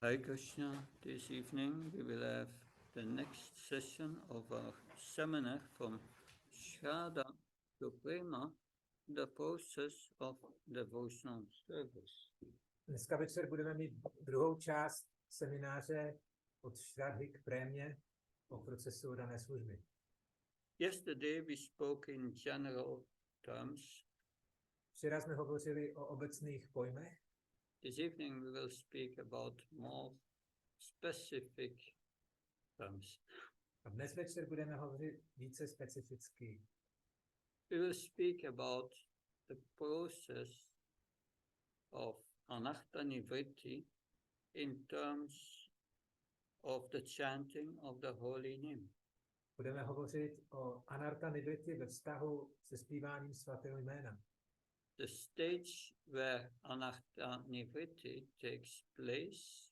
Hare Krishna, this evening we will have the next session of our seminar from Sraddha to Prema, the process of devotional service. Dneska večer budeme mít druhou část semináře od Šraddhy k Prémě o procesu dané služby. Yesterday we spoke in general terms. Včera jsme hovořili o obecných pojmech. This evening we will speak about more specific terms. A dnes večer budeme hovořit více specificky. We will speak about the process of Anartha Nivritti in terms of the chanting of the holy name. Budeme hovořit o Anartha Nivritti ve vztahu se zpíváním svatého jména. The stage where Anartha Nivritti takes place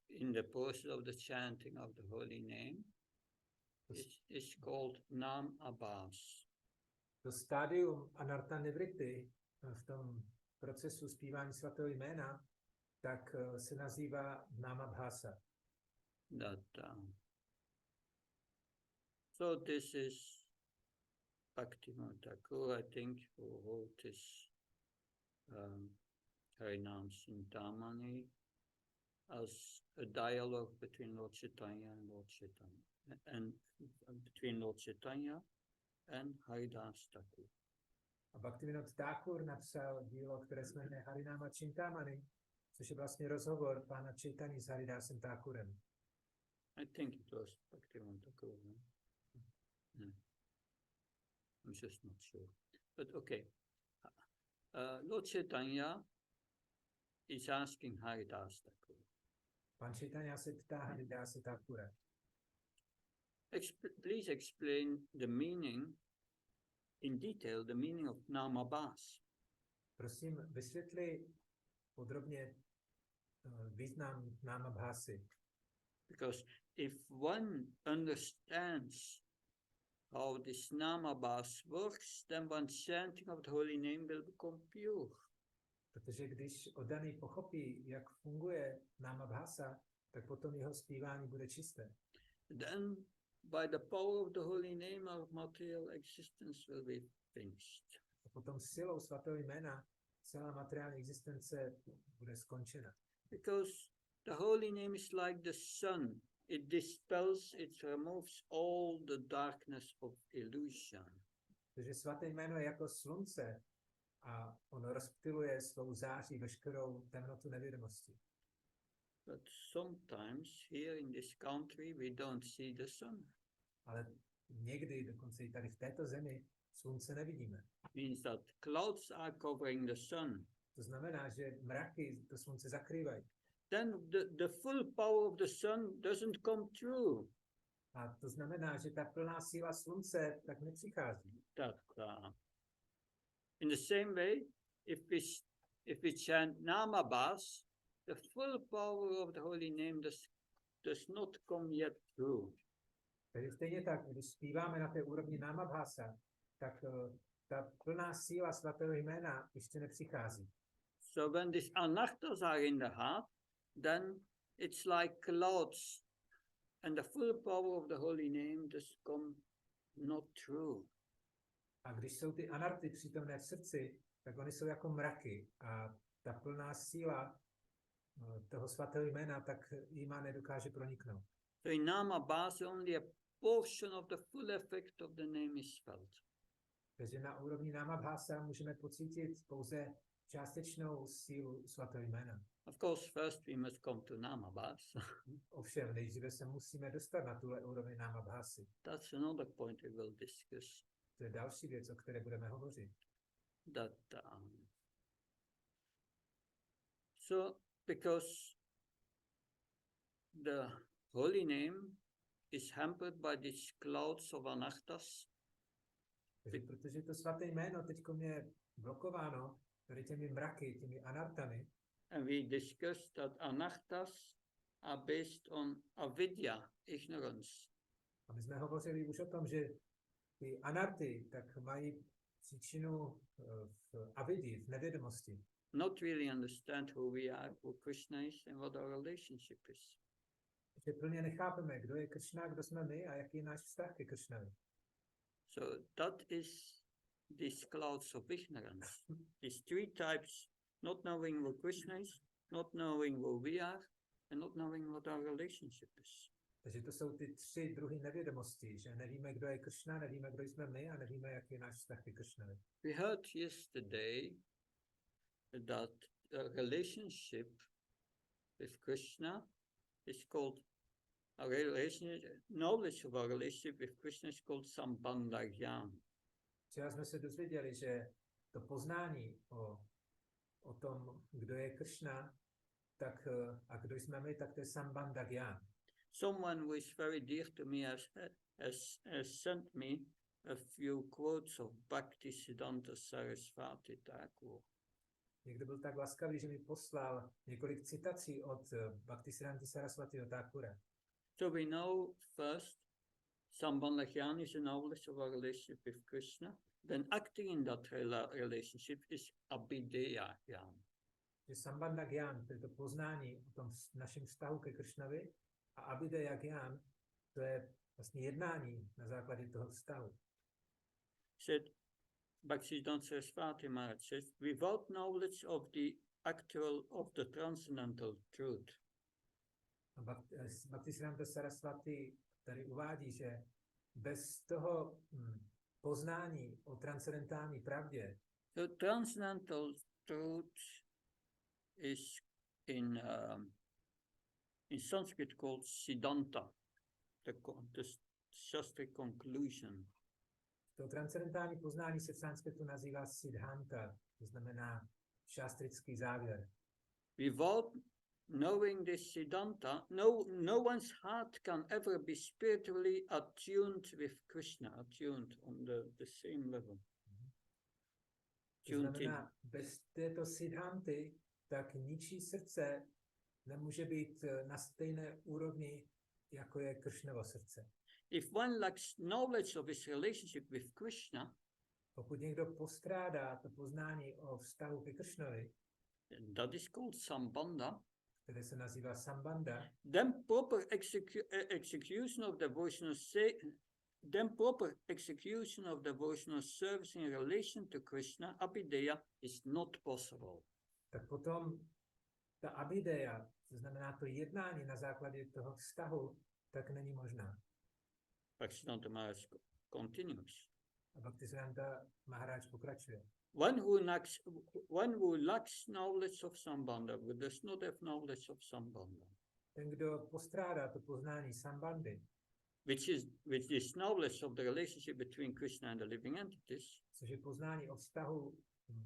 in the process of the chanting of the holy name is called Namabhasa. To stádium Anartha Nivritti v tom procesu zpívání svatého jména tak se nazývá Namabhasa. So this is Bhaktivinoda Thakur, I think, who wrote this Harinam Cintamani as a dialogue between Lord Chaitanya and Lord Chaitanya, and between Lord Chaitanya and Haridas Thakur. A Bhaktivinoda Thakur napsal dílo, které se jmenuje Harinam a Cintamani, což je vlastně rozhovor pána Chaitanya s Haridasem Thakurem. I think it was Bhaktivinoda Thakur. No? I'm just not sure. But okay. Lord Chaitanya is asking Haridas Thakur. Pan Chaitanya se ptá Haridase Thakura. Please explain the meaning, in detail, the meaning of Namabhasa. Prosím, vysvětli podrobně význam Namabhasy. Because if one understands how this Namabhasa works, then one's chanting of the holy name will become pure. Protože když oddaný pochopí, jak funguje Namabhasa, tak potom jeho zpívání bude čisté. Then, by the power of the holy name, our material existence will be finished. A potom silou svatého jména celá materiální existence bude skončena. Because the holy name is like the sun. It dispels, it removes all the darkness of illusion. Takže svaté jméno je jako slunce a ono rozptyluje svou září veškerou temnotu nevědomosti. But sometimes here in this country we don't see the sun. Ale někdy, dokonce i tady v této zemi, slunce nevidíme. Means that clouds are covering the sun. To znamená, že mraky to slunce zakrývají. Then the full power of the sun doesn't come through. A to znamená, že ta plná síla slunce tak nepřichází. In the same way, if we chant Namabhasa, the full power of the holy name does not come yet through. Tedy stejně tak, když zpíváme na té úrovni Namabhasa, tak ta plná síla svatého jména ještě nepřichází. So when these anarthas are in the heart, then it's like clouds, and the full power of the holy name does come not through. A když jsou ty anarty přítomné v srdci, tak oni jsou jako mraky a ta plná síla toho svatého jména tak jima nedokáže proniknout. So in Namabhasa only a portion of the full effect of the name is felt. Takže na úrovni Namabhasa můžeme pocítit pouze částečnou sílu svatého jména. Of course, first we must come to Namabhasa. Ovšem, nejdříve se musíme dostat na tuhle úroveň Namabhasy. That's another point we will discuss. To je další věc, o které budeme hovořit. So, because the holy name is hampered by these clouds of anarthas. Protože to svaté jméno teďko je blokováno tady těmi mraky, těmi anartami. And we discussed that anarthas are based on avidya, ignorance. A my jsme hovořili už o tom, že ty anarty tak mají příčinu v avidii, v nevědomosti. not really understand who we are, who Krishna is, and what our relationship is. Že plně nechápeme, kdo je Krishna, kdo jsme my a jaký je náš vztah ke Krishnovi. So that is these clouds of ignorance. These three types, not knowing who Krishna is, not knowing who we are, and not knowing what our relationship is. Takže to jsou ty tři druhy nevědomosti, že nevíme, kdo je Krishna, nevíme, kdo jsme my a nevíme, jaký je náš vztah ke Krishnovi. We heard yesterday that a relationship with Krishna is called a relationship, knowledge of our relationship with Krishna is called Sambandha Jnana. Včera jsme se dozvěděli, že to poznání o tom, kdo je Krishna, tak, a kdo jsme my, tak to je Sambandha Jnana. Someone who is very dear to me has sent me a few quotes of Bhaktisiddhanta Sarasvati Thakur. Někdo byl tak laskavý, že mi poslal několik citací od Bhaktisiddhanta Sarasvatiho Thakura. So we know first, Sambandha Jnana is a knowledge of our relationship with Krishna. Then acting in that relationship is Abhideya Jnana. Že Sambandha Jnana, to je to poznání o tom našem vztahu ke Krishnovi, a Abhideya Jnana, to je vlastně jednání na základě toho vztahu. Said Bhaktisiddhanta Sarasvati Maharaj says, without knowledge of the transcendental truth. Bhaktisiddhanta Sarasvati tady uvádí, že bez toho poznání o transcendentální pravdě. The transcendental truth is in Sanskrit called Siddhanta, the Shastra conclusion. To transcendentální poznání se v sanskritu nazývá Siddhanta, to znamená šastrický závěr. Without knowing this Siddhanta, no one's heart can ever be spiritually attuned with Krishna, attuned on the same level. To znamená, bez této Siddhanty, tak ničí srdce nemůže být na stejné úrovni, jako je Krishnovo srdce. If one lacks knowledge of his relationship with Krishna, pokud někdo postrádá to poznání o vztahu ke Krishnovi, that is called Sambandha, které se nazývá Sambandha, then proper execution of devotional service in relation to Krishna, Abhideya, is not possible. Tak potom ta Abhideya, to znamená to jednání na základě toho vztahu, tak není možná. Bhaktisiddhanta Maharaj continues. A Bhaktisiddhanta Maharaj pokračuje. One who lacks knowledge of Sambandha, who does not have knowledge of Sambandha. Ten, kdo postrádá to poznání Sambandhy, which is knowledge of the relationship between Krishna and the living entities, což je poznání o vztahu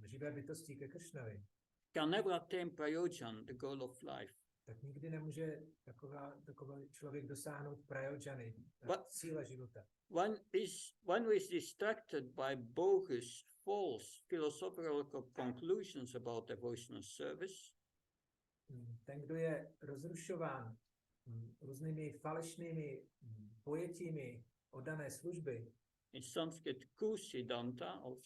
živé bytosti ke Krishnovi, can never attain prayojan, the goal of life. Tak nikdy nemůže takový člověk dosáhnout prayojany, cíle života. One who is distracted by bogus, false philosophical conclusions about devotional service, ten, kdo je rozrušován různými falešnými pojetími o dané služby, in Sanskrit kusiddhanta, of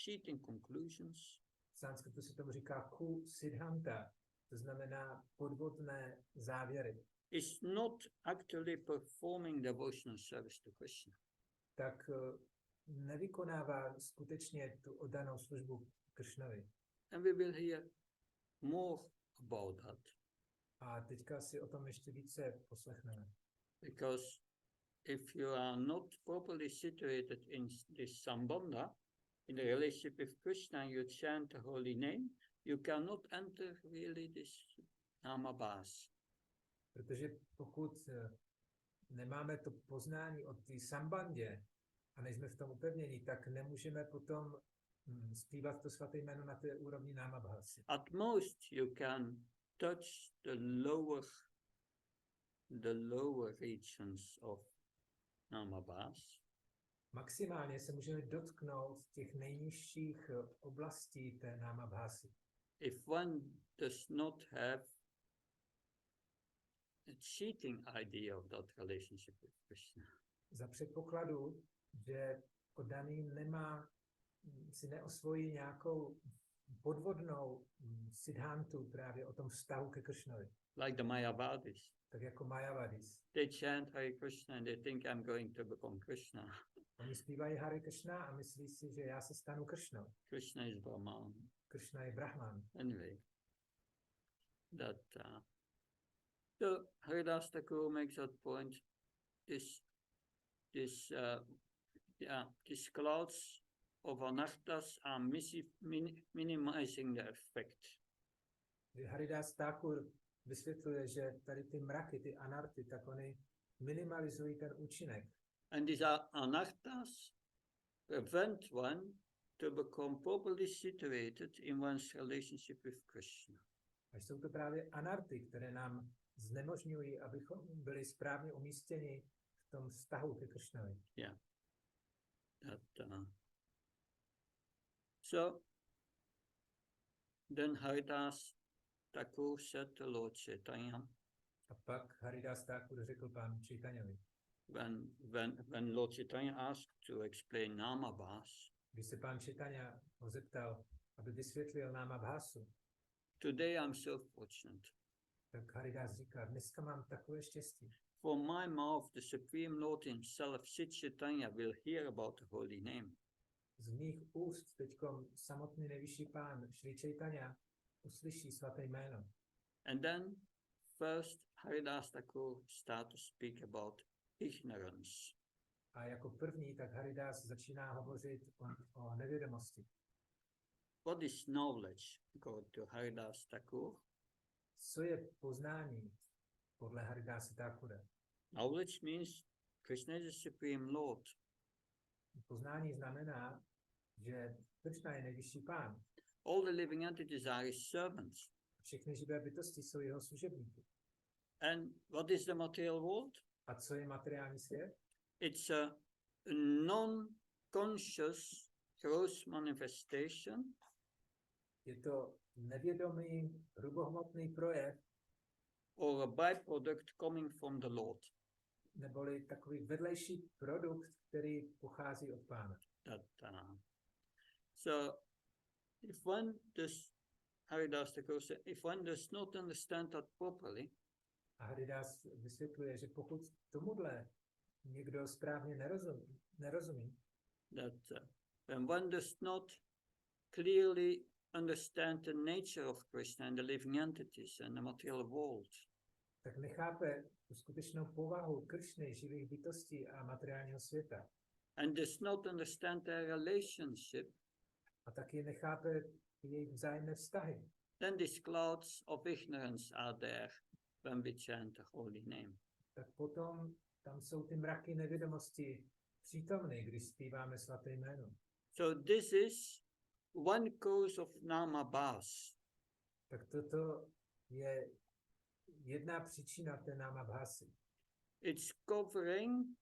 cheating conclusions, v sanskritu se tomu říká kusiddhanta, to znamená podvodné závěry, is not actually performing devotional service to Krishna. Tak nevykonává skutečně tu oddanou službu Krishnovi. And we will hear more about that. A teďka si o tom ještě více poslechneme. Because if you are not properly situated in this Sambandha, in the relationship with Krishna, and you chant the holy name, you cannot enter really this Namabhasa. Protože pokud nemáme to poznání o té Sambandě a nejsme v tom upevnění, tak nemůžeme potom zpívat to svaté jméno na té úrovni Namabhasy. At most you can touch the lower regions of Namabhasa. Maximálně se můžeme dotknout těch nejnižších oblastí té Namabhasy. If one does not have a cheating idea of that relationship with Krishna. Za předpokladu, že oddaný si neosvojí nějakou podvodnou siddhantu právě o tom vztahu ke Kršnovi. Like the Mayavadis. Tak jako Mayavadis. They chant Hare Krishna and they think I'm going to become Krishna. Oni zpívají Hare Krishna a myslí si, že já se stanu Kršnou. Krishna is Brahman. Kršna je Brahman. Anyway, that so Haridas Thakur makes that point. These clouds of anarthas are minimizing the effect. Haridas Thakur vysvětluje, že tady ty mraky, ty anarty, tak oni minimalizují ten účinek. And these anarthas prevent one to become properly situated in one's relationship with Krishna. A jsou to právě anarty, které nám znemožňují, abychom byli správně umístěni v tom vztahu ke Kršnovi. Yeah. So then Haridas Thakur said to Lord Chaitanya. A pak Haridas Thakur řekl pánu Chaitanyovi. When Lord Chaitanya asked to explain Namabhasa, když se pán Chaitanya ho zeptal, aby vysvětlil Namabhasu, today I'm so fortunate. Tak Haridas říká, dneska mám takové štěstí. From my mouth, the Supreme Lord himself, Sri Chaitanya, will hear about the holy name. Z mých úst teďkom samotný nejvyšší pán Sri Chaitanya uslyší svaté jméno. And then first Haridas Thakur start to speak about ignorance. A jako první tak Haridas začíná hovořit o nevědomosti. What is knowledge according to Haridas Thakur? Co je poznání podle Haridase Thakura? Knowledge means Krishna is the Supreme Lord. Poznání znamená, že Krishna je nejvyšší pán. All the living entities are his servants. Všechny živé bytosti jsou jeho služebníky. And what is the material world? A co je materiální svět? It's a non-conscious gross manifestation. Je to nevědomý, hrubohmotný projev or a byproduct coming from the Lord. Neboli takový vedlejší produkt, který pochází od Pána. So, if one does, Haridas Thakur said, if one does not understand that properly, a Haridas vysvětluje, že pokud tomuhle někdo správně nerozumí, that when one does not clearly understand the nature of Krishna and the living entities and the material world, tak nechápe tu skutečnou povahu Kršny, živých bytostí a materiálního světa. And does not understand their relationship, a taky nechápe jejich vzájemné vztahy. Then these clouds of ignorance are there when we chant the holy name. Tak potom tam jsou ty mraky nevědomosti přítomné, když zpíváme svaté jméno. So this is one cause of Namabhasa. Tak toto je jedna příčina té Namabhasy. It's covering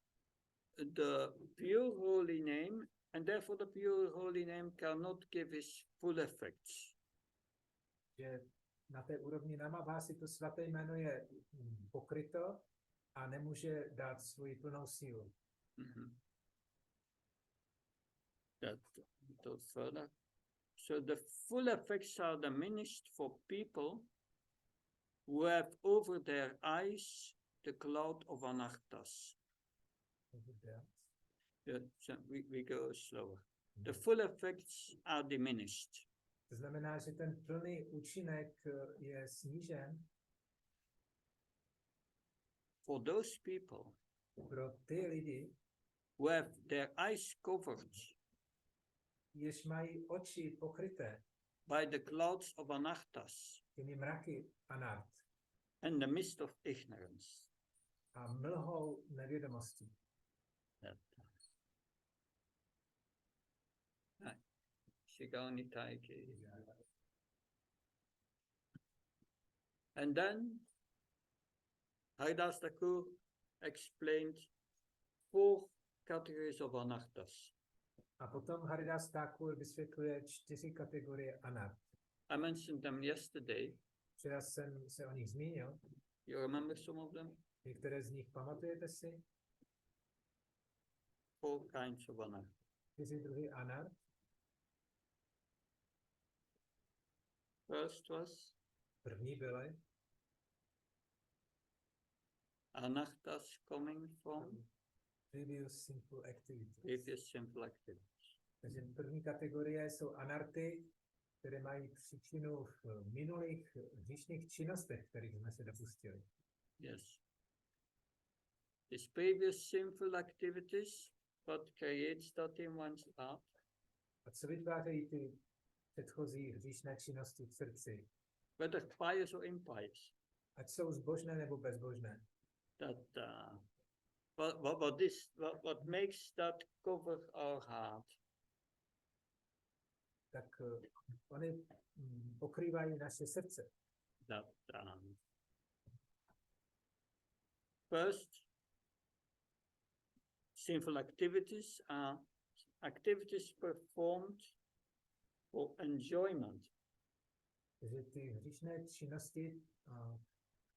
the pure holy name, and therefore the pure holy name cannot give its full effects. Že na té úrovni Namabhasy to svaté jméno je pokryto a nemůže dát svoji plnou sílu. Mm-hmm. That further. So the full effects are diminished for people who have over their eyes the cloud of Anarthas. So we go slower. The full effects are diminished. To znamená, že ten plný účinek je snížen. For those people pro ty lidi, who have their eyes covered, jež mají oči pokryté by the clouds of Anarthas, těmi mraky Anart, and the mist of ignorance, a mlhou nevědomosti. And then Haridas Thakur explained 4 categories of Anarthas. A potom Haridas Thakur vysvětluje 4 kategorie Anart. I mentioned them yesterday. Včera jsem se o nich zmínil. You remember some of them? Některé z nich pamatujete si? 4 kinds of Anarth. 4 druhy Anart. First was První byly Anarthas coming from previous simple activities. previous simple activities. Takže první kategorie jsou anarty, které mají příčinu v minulých hříšných činnostech, kterých jsme se dopustili. Yes. These previous sinful activities, what creates that in one's heart? A co vytvářejí ty předchozí hříšné činnosti v srdci? Whether pious or impious. Ať jsou zbožné nebo bezbožné. That what makes that cover our heart? Tak oni pokrývají naše srdce. That first, sinful activities are activities performed for enjoyment. Takže ty hříšné činnosti,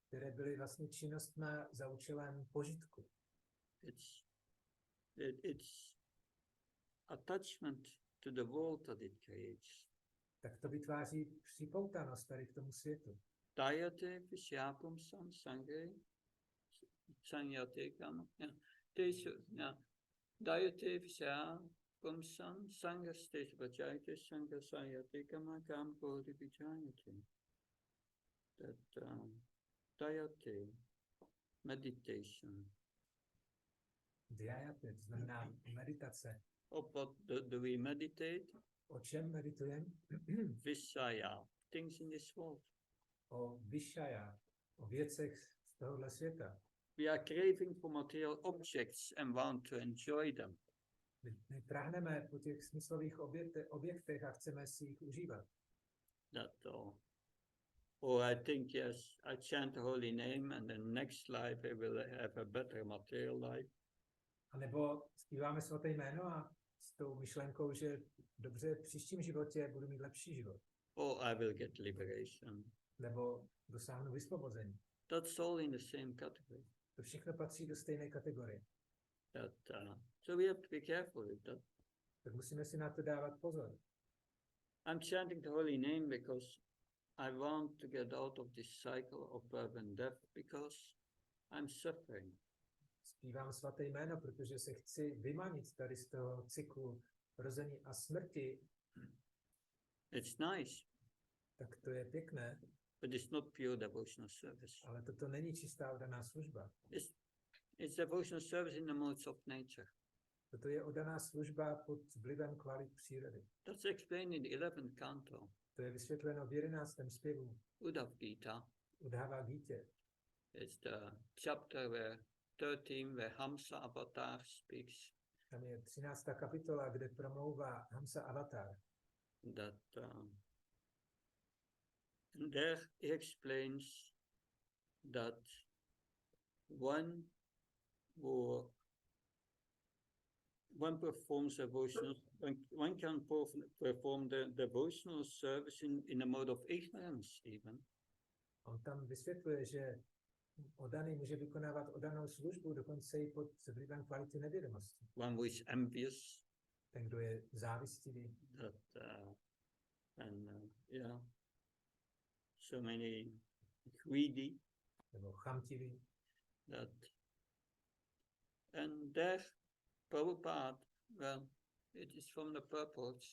které byly vlastně činnostmi za účelem požitku. It's attachment to the world that it creates. Tak to vytváří připoutanost tady k tomu světu. Dayate vishyapum san sangre sanyate kama. Dayate vishyapum san sangre stes vajayate sangre sanyate kama kam kodi vijayate. That dayate, meditation. Dhyayate, to znamená meditace. Of what do we meditate? O čem meditujeme? Vishaya, things in this world. O vyšaja, o věcech z tohohle světa. We are craving for material objects and want to enjoy them. My prahneme po těch smyslových objektech a chceme si jich užívat. That all. Or I think, yes, I chant the holy name and the next life I will have a better material life. A nebo zpíváme svaté jméno a s tou myšlenkou, že dobře, v příštím životě budu mít lepší život. Or I will get liberation. Nebo dosáhnu vysvobození. That's all in the same category. To všechno patří do stejné kategorie. So we have to be careful with that. Tak musíme si na to dávat pozor. I'm chanting the holy name because I want to get out of this cycle of birth and death because I'm suffering. Zpívám svaté jméno, protože se chci vymanit tady z toho cyklu rození a smrti. It's nice. Tak to je pěkné. But it's not pure devotional service. Ale toto není čistá oddaná služba. It's devotional service in the modes of nature. Toto je oddaná služba pod vlivem kvalit přírody. That's explained in the 11th canto. To je vysvětleno v 11. zpěvu. Uddhava Gita. Uddhava Gitě. It's the chapter where 13 where Hamsa Avatar speaks. Tam je 13. kapitola, kde promlouvá Hamsa Avatar. That and there he explains that one performs devotional, one can perform the devotional service in a mode of ignorance even. On tam vysvětluje, že oddaný může vykonávat oddanou službu, dokonce i pod vlivem kvality nevědomosti. One who is envious. Ten, kdo je závistivý. That, so many greedy. Nebo chamtivý. That, and there, Prabhupada, well, it is from the purport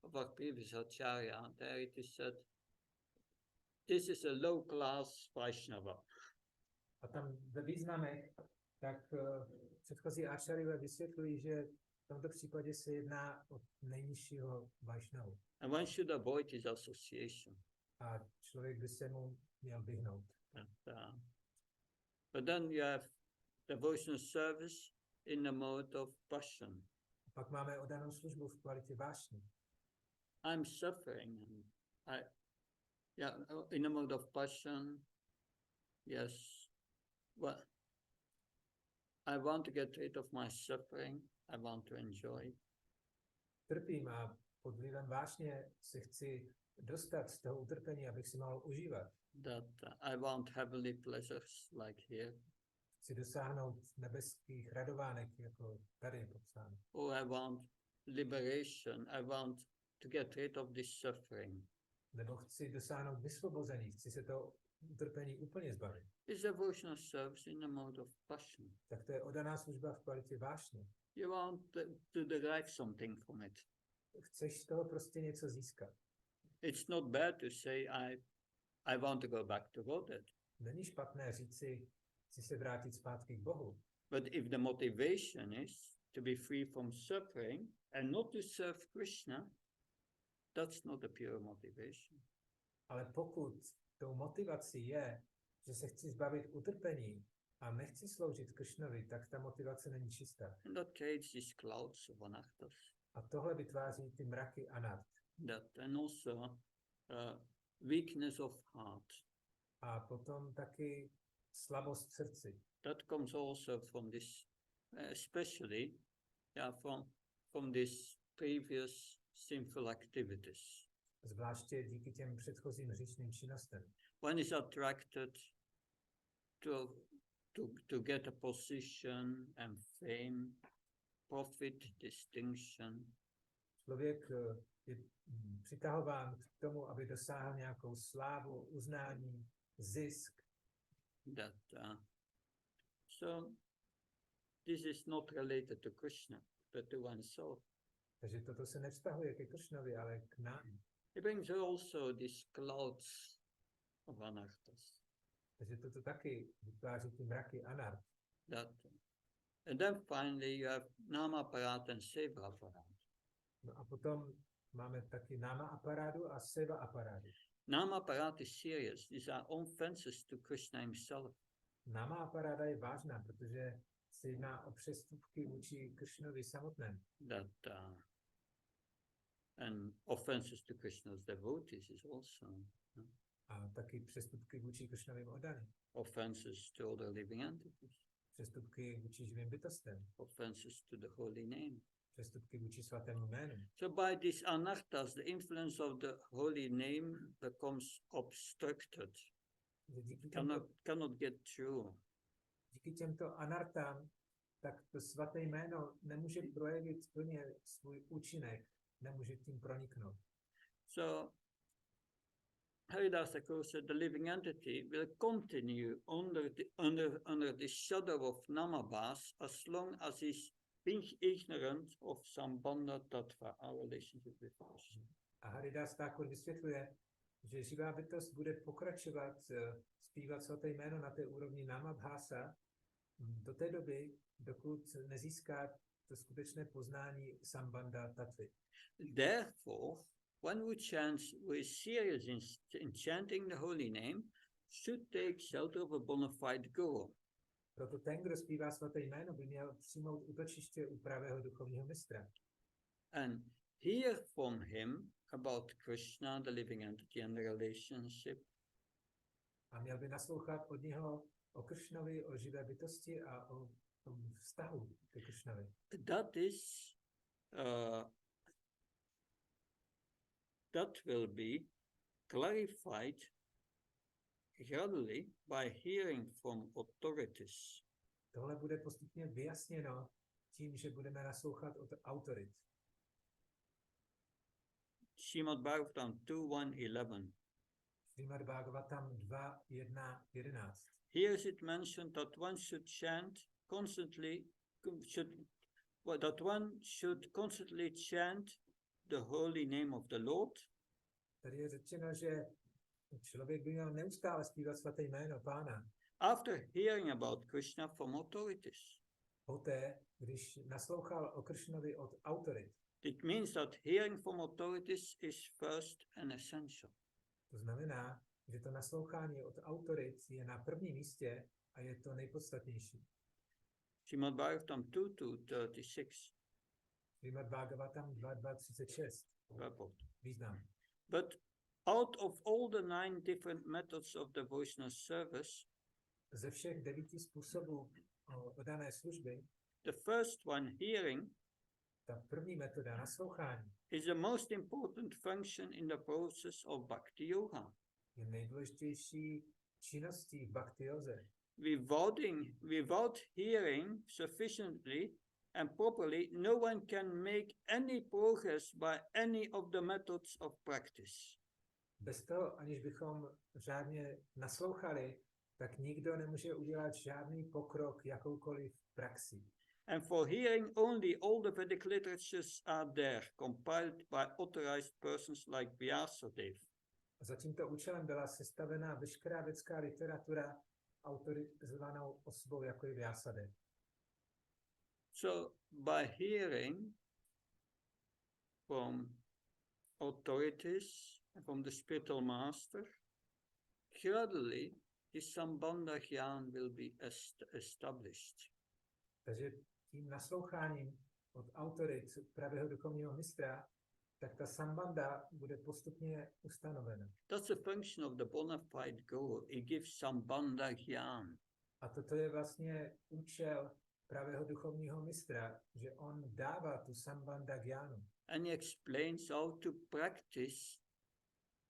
of our previous Acharya, there it is said, this is a low-class Vaishnava. A tam ve významech, tak předchozí Acharyové vysvětlují, že v tomto případě se jedná o nejnižšího Vaishnavu. And one should avoid his association. A člověk by se mu měl vyhnout. But then you have devotional service in the mode of passion. A pak máme oddanou službu v kvalitě vášně. I'm suffering. And in the mode of passion, yes. Well, I want to get rid of my suffering. I want to enjoy. Trpím a pod vlivem vášně se chci dostat z toho utrpení, abych si mohl užívat. That I want heavenly pleasures like here. Chci dosáhnout nebeských radovánek, jako tady je popsáno. Or I want liberation. I want to get rid of this suffering. nebo chci dosáhnout vysvobození, chci se to utrpení úplně zbavit, is devotional service in the mode of passion. tak to je oddaná služba v kvalitě vášně. You want to derive something from it. Chceš z toho prostě něco získat. It's not bad to say, I want to go back to God. Není špatné říci, chci se vrátit zpátky k Bohu. But if the motivation is to be free from suffering and not to serve Krishna, that's not a pure motivation. Ale pokud tou motivací je, že se chci zbavit utrpení a nechci sloužit Kršnovi, tak ta motivace není čistá. And that creates these clouds of anarthas. A tohle vytváří ty mraky anart. That and also weakness of heart. A potom taky slabost v srdci. That comes also from this, especially from this previous sinful activities. Zvláště díky těm předchozím hříšným činnostem. One is attracted to get a position and fame, profit, distinction. Člověk je přitahován k tomu, aby dosáhl nějakou slávu, uznání, zisk. So this is not related to Krishna, but to oneself. Takže toto se nevztahuje ke Kršnovi, ale k nám. It brings also these clouds of anarthas. Takže toto taky vytváří ty mraky anart. And then finally you have nama aparat and seva aparat. No a potom máme taky náma aparádu a seva aparádu. Nama aparat is serious. These are offenses to Krishna himself. Náma aparáda je vážná, protože se jedná o přestupky vůči Kršnovi samotném. And offenses to Krishna's devotees is also. A taky přestupky vůči Kršnovým oddaným. Offenses to other living entities. Přestupky vůči živým bytostem. Offenses to the holy name. Přestupky vůči svatému jménu. So by these anarthas, the influence of the holy name becomes obstructed. Cannot get through. Díky těmto anartám, tak to svaté jméno nemůže projevit plně svůj účinek, nemůže tím proniknout. So Haridasa said the living entity will continue under the shadow of Namabhasa as long as he's being ignorant of Sambandha Tattva, our relationship with Krishna. A Haridas Thakur vysvětluje, že živá bytost bude pokračovat zpívat svaté jméno na té úrovni Namabhasa do té doby, dokud nezíská to skutečné poznání Sambandha Tattvy. Therefore, one who is serious in chanting the holy name should take shelter of a bona fide guru. Proto ten, kdo zpívá svaté jméno, by měl přijmout útočiště u pravého duchovního mistra. And hear from him about Krishna, the living entity, and the relationship. A měl by naslouchat od něho o Kršnovi, o živé bytosti a o tom vztahu ke Kršnovi. That will be clarified gradually by hearing from authorities. Tohle bude postupně vyjasněno tím, že budeme naslouchat od autorit. Srimad Bhagavatam 2.1.11. Srimad Bhagavatam 2.1.11. Here is it mentioned that one should chant constantly, chant the holy name of the Lord. Tady je řečeno, že člověk by měl neustále zpívat svaté jméno Pána. After hearing about Krishna from authorities. Poté, když naslouchal o Kršnovi od autorit. It means that hearing from authorities is first and essential. To znamená, že to naslouchání od autorit je na prvním místě a je to nejpodstatnější. Srimad Bhagavatam 2.2.36. Srimad Bhagavatam 2.2.36. Význam. But out of all the 9 different methods of devotional service, ze všech 9 způsobů oddané služby, the first one, hearing, ta první metoda, naslouchání, is the most important function in the process of bhakti yoga. Je nejdůležitější činností v bhakti yoze. Without hearing sufficiently and properly, no one can make any progress by any of the methods of practice. bez toho, aniž bychom řádně naslouchali, tak nikdo nemůže udělat žádný pokrok jakoukoliv praxi. And for hearing only all the Vedic literatures are there, compiled by authorized persons like Vyasadeva. Za tímto účelem byla sestavená veškerá vědecká literatura autorizovanou osobou, jako je Vyasadeva. So by hearing from authorities and from the spiritual master, gradually the Sambandha Gyan will be established. Takže tím nasloucháním od autorit pravého duchovního mistra, tak ta sambandha bude postupně ustanovena. That's the function of the bona fide guru. He gives Sambandha Gyan. A toto je vlastně účel pravého duchovního mistra, že on dává tu sambandha gyanu. And he explains how to practice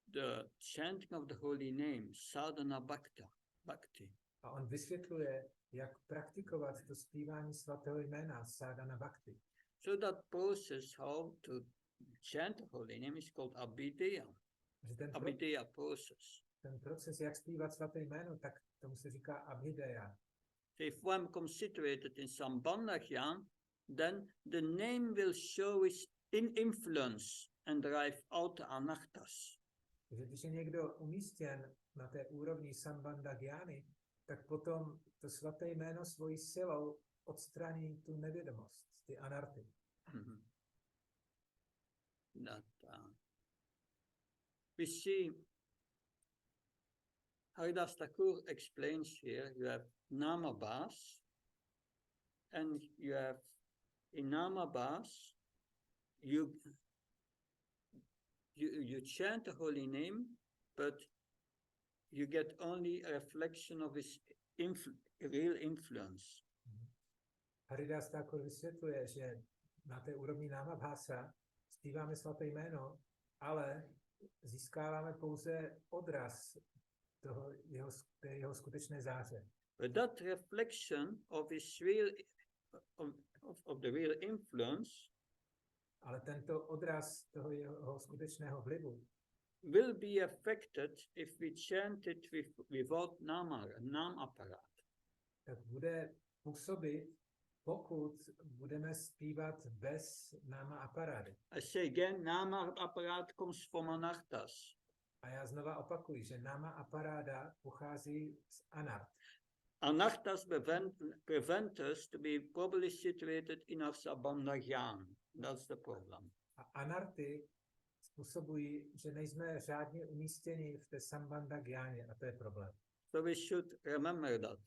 the chanting of the holy name, sadhana bhakti. A on vysvětluje, jak praktikovat to zpívání svatého jména, sadhana bhakti. So that process how to chant the holy name is called abhidheya. Abhidheya process. Ten proces, jak zpívat svaté jméno, tak tomu se říká abhidheya. So if one becomes situated in Sambandha Gyan, then the name will show its influence and drive out the anarthas. Takže když je někdo umístěn na té úrovni sambandha gyány, tak potom to svaté jméno svojí silou odstraní tu nevědomost, ty anarty. We see Haridas Thakur explains here, you have Namabhasa, and you have in Namabhasa, you chant the holy name, but you get only a reflection of his real influence. Haridas Thakur vysvětluje, že na té úrovni Namabhasa zpíváme svaté jméno, ale získáváme pouze odraz toho jeho skutečné záře. But that reflection of his real of the real influence, ale tento odraz toho jeho skutečného vlivu will be affected if we chant it without nam aparat. Tak bude působit, pokud budeme zpívat bez nama aparády. I say again, nama aparat comes from anarthas. A já znova opakuji, že nama aparáda pochází z anart. Anarthas prevent us to be properly situated in our Sambandha Gyan. That's the problem. A anarty způsobují, že nejsme řádně umístěni v té sambandha gyáně, a to je problém. So we should remember that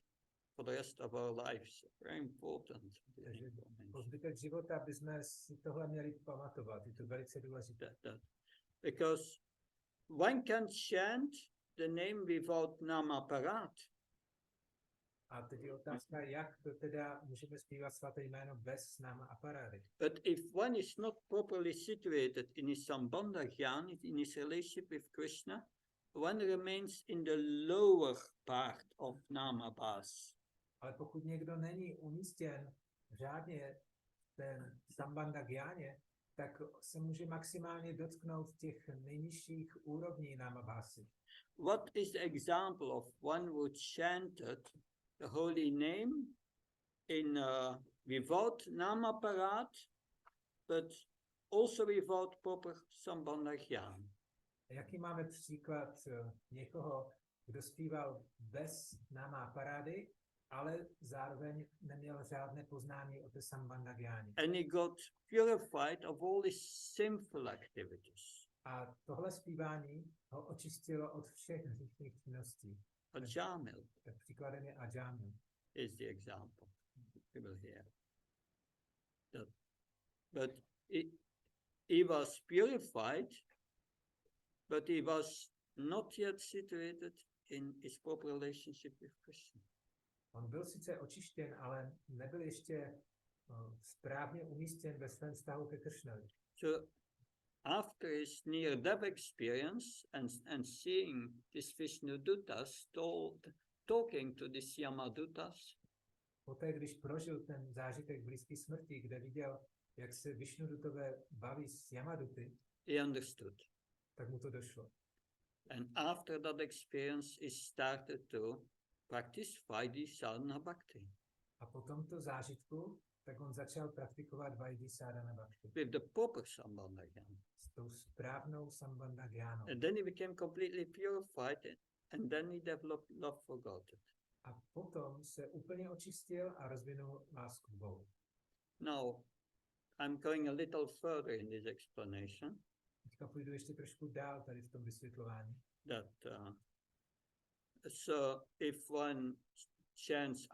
for the rest of our lives. Very important. Takže po zbytek života bychom si tohle měli pamatovat. Je to velice důležité. Because one can chant the name without nama aparat. A teď je otázka, jak to teda můžeme zpívat svaté jméno bez nama aparády. But if one is not properly situated in his Sambandha Gyan, in his relationship with Krishna, one remains in the lower part of Namabhasa. Ale pokud někdo není umístěn řádně v té Sambandha Gyáně, tak se může maximálně dotknout těch nejnižších úrovní Namabhasy. What is the example of one who chanted the holy name in without namaparat, but also without proper Sambandha Gyan? Jaký máme příklad někoho, kdo zpíval bez nama aparády, ale zároveň neměl žádné poznání o té Sambandha Gyáně. And he got purified of all his sinful activities. A tohle zpívání ho očistilo od všech hříšných činností. Ajamil. Příkladem je Ajamil. Is the example. We will hear. But he was purified, but he was not yet situated in his proper relationship with Krishna. On byl sice očištěn, ale nebyl ještě správně umístěn ve svém vztahu ke Kršnovi. So after his near-death experience and seeing these Vishnudutas talking to these Yamadutas, poté, když prožil ten zážitek blízké smrti, kde viděl, jak se Vishnudutové baví s Yamaduty, he understood. tak mu to došlo. And after that experience, he started to practice Vaidhi sadhana bhakti. A po tomto zážitku, tak on začal praktikovat Vaidhi sadhana bhakti. With the proper sambandha jnana. S tou správnou sambandha gyánou. And then he became completely purified, and then he developed love for God. A potom se úplně očistil a rozvinul lásku k Bohu. Now, I'm going a little further in this explanation. Teďka půjdu ještě trošku dál tady v tom vysvětlování. That so if one chants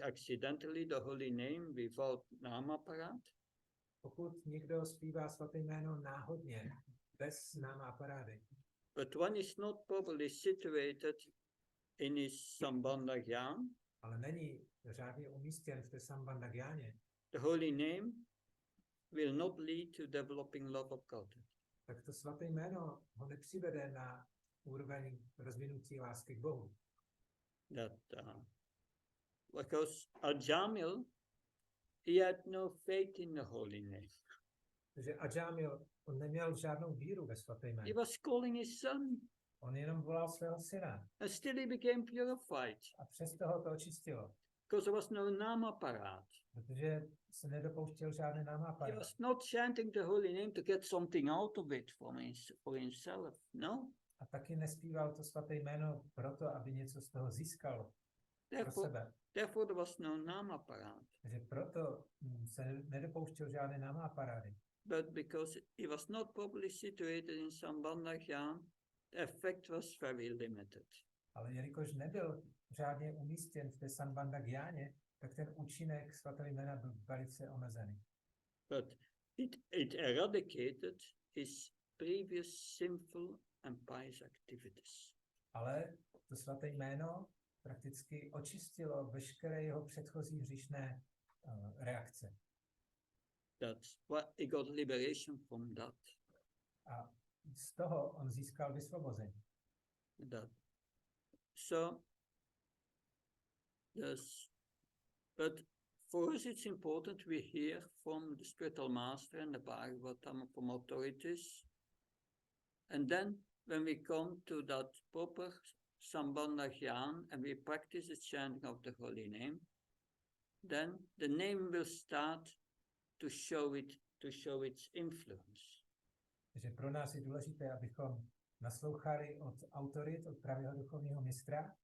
accidentally the holy name without namaparat, Pokud někdo zpívá svaté jméno náhodně, bez námaparády, but one is not properly situated in his sambandha jnana, ale není řádně umístěn v té sambandha gyáně, the holy name will not lead to developing love of God. tak to svaté jméno ho nepřivede na úroveň rozvinutí lásky k Bohu. That because Ajamil, he had no faith in the holy name. Takže Ajamil, on neměl žádnou víru ve svaté He jméno. was calling his son, On jenom volal svého syna and still he became purified a přesto ho to očistilo, because there was no namaparat. protože se nedopouštěl žádné He námaparády. was not chanting the holy name to get something out of it for himself. No. A taky nespíval to svaté jméno proto, aby něco z toho získal pro Therefore, sebe. therefore there was no namaparat. Takže proto se nedopouštěl žádné námaparády. But because he was not properly situated in Sambandha Jnana, the effect was very limited. Ale jelikož nebyl řádně umístěn v té sambandha gyáně, tak ten účinek svatého jména byl velice omezený. But it eradicated his previous sinful and pious activities. Ale to svaté jméno prakticky očistilo veškeré jeho předchozí hříšné reakce. That's why he got liberation from that. A z toho on získal vysvobození. That. So, yes, but for us it's important we hear from the spiritual master and the Bhagavatam from authorities. And then when we come to that proper Sambandha Jnana and we practice the chanting of the holy name, then the name will start to show its influence. Takže pro nás je důležité, abychom naslouchali od autorit, od pravého duchovního mistra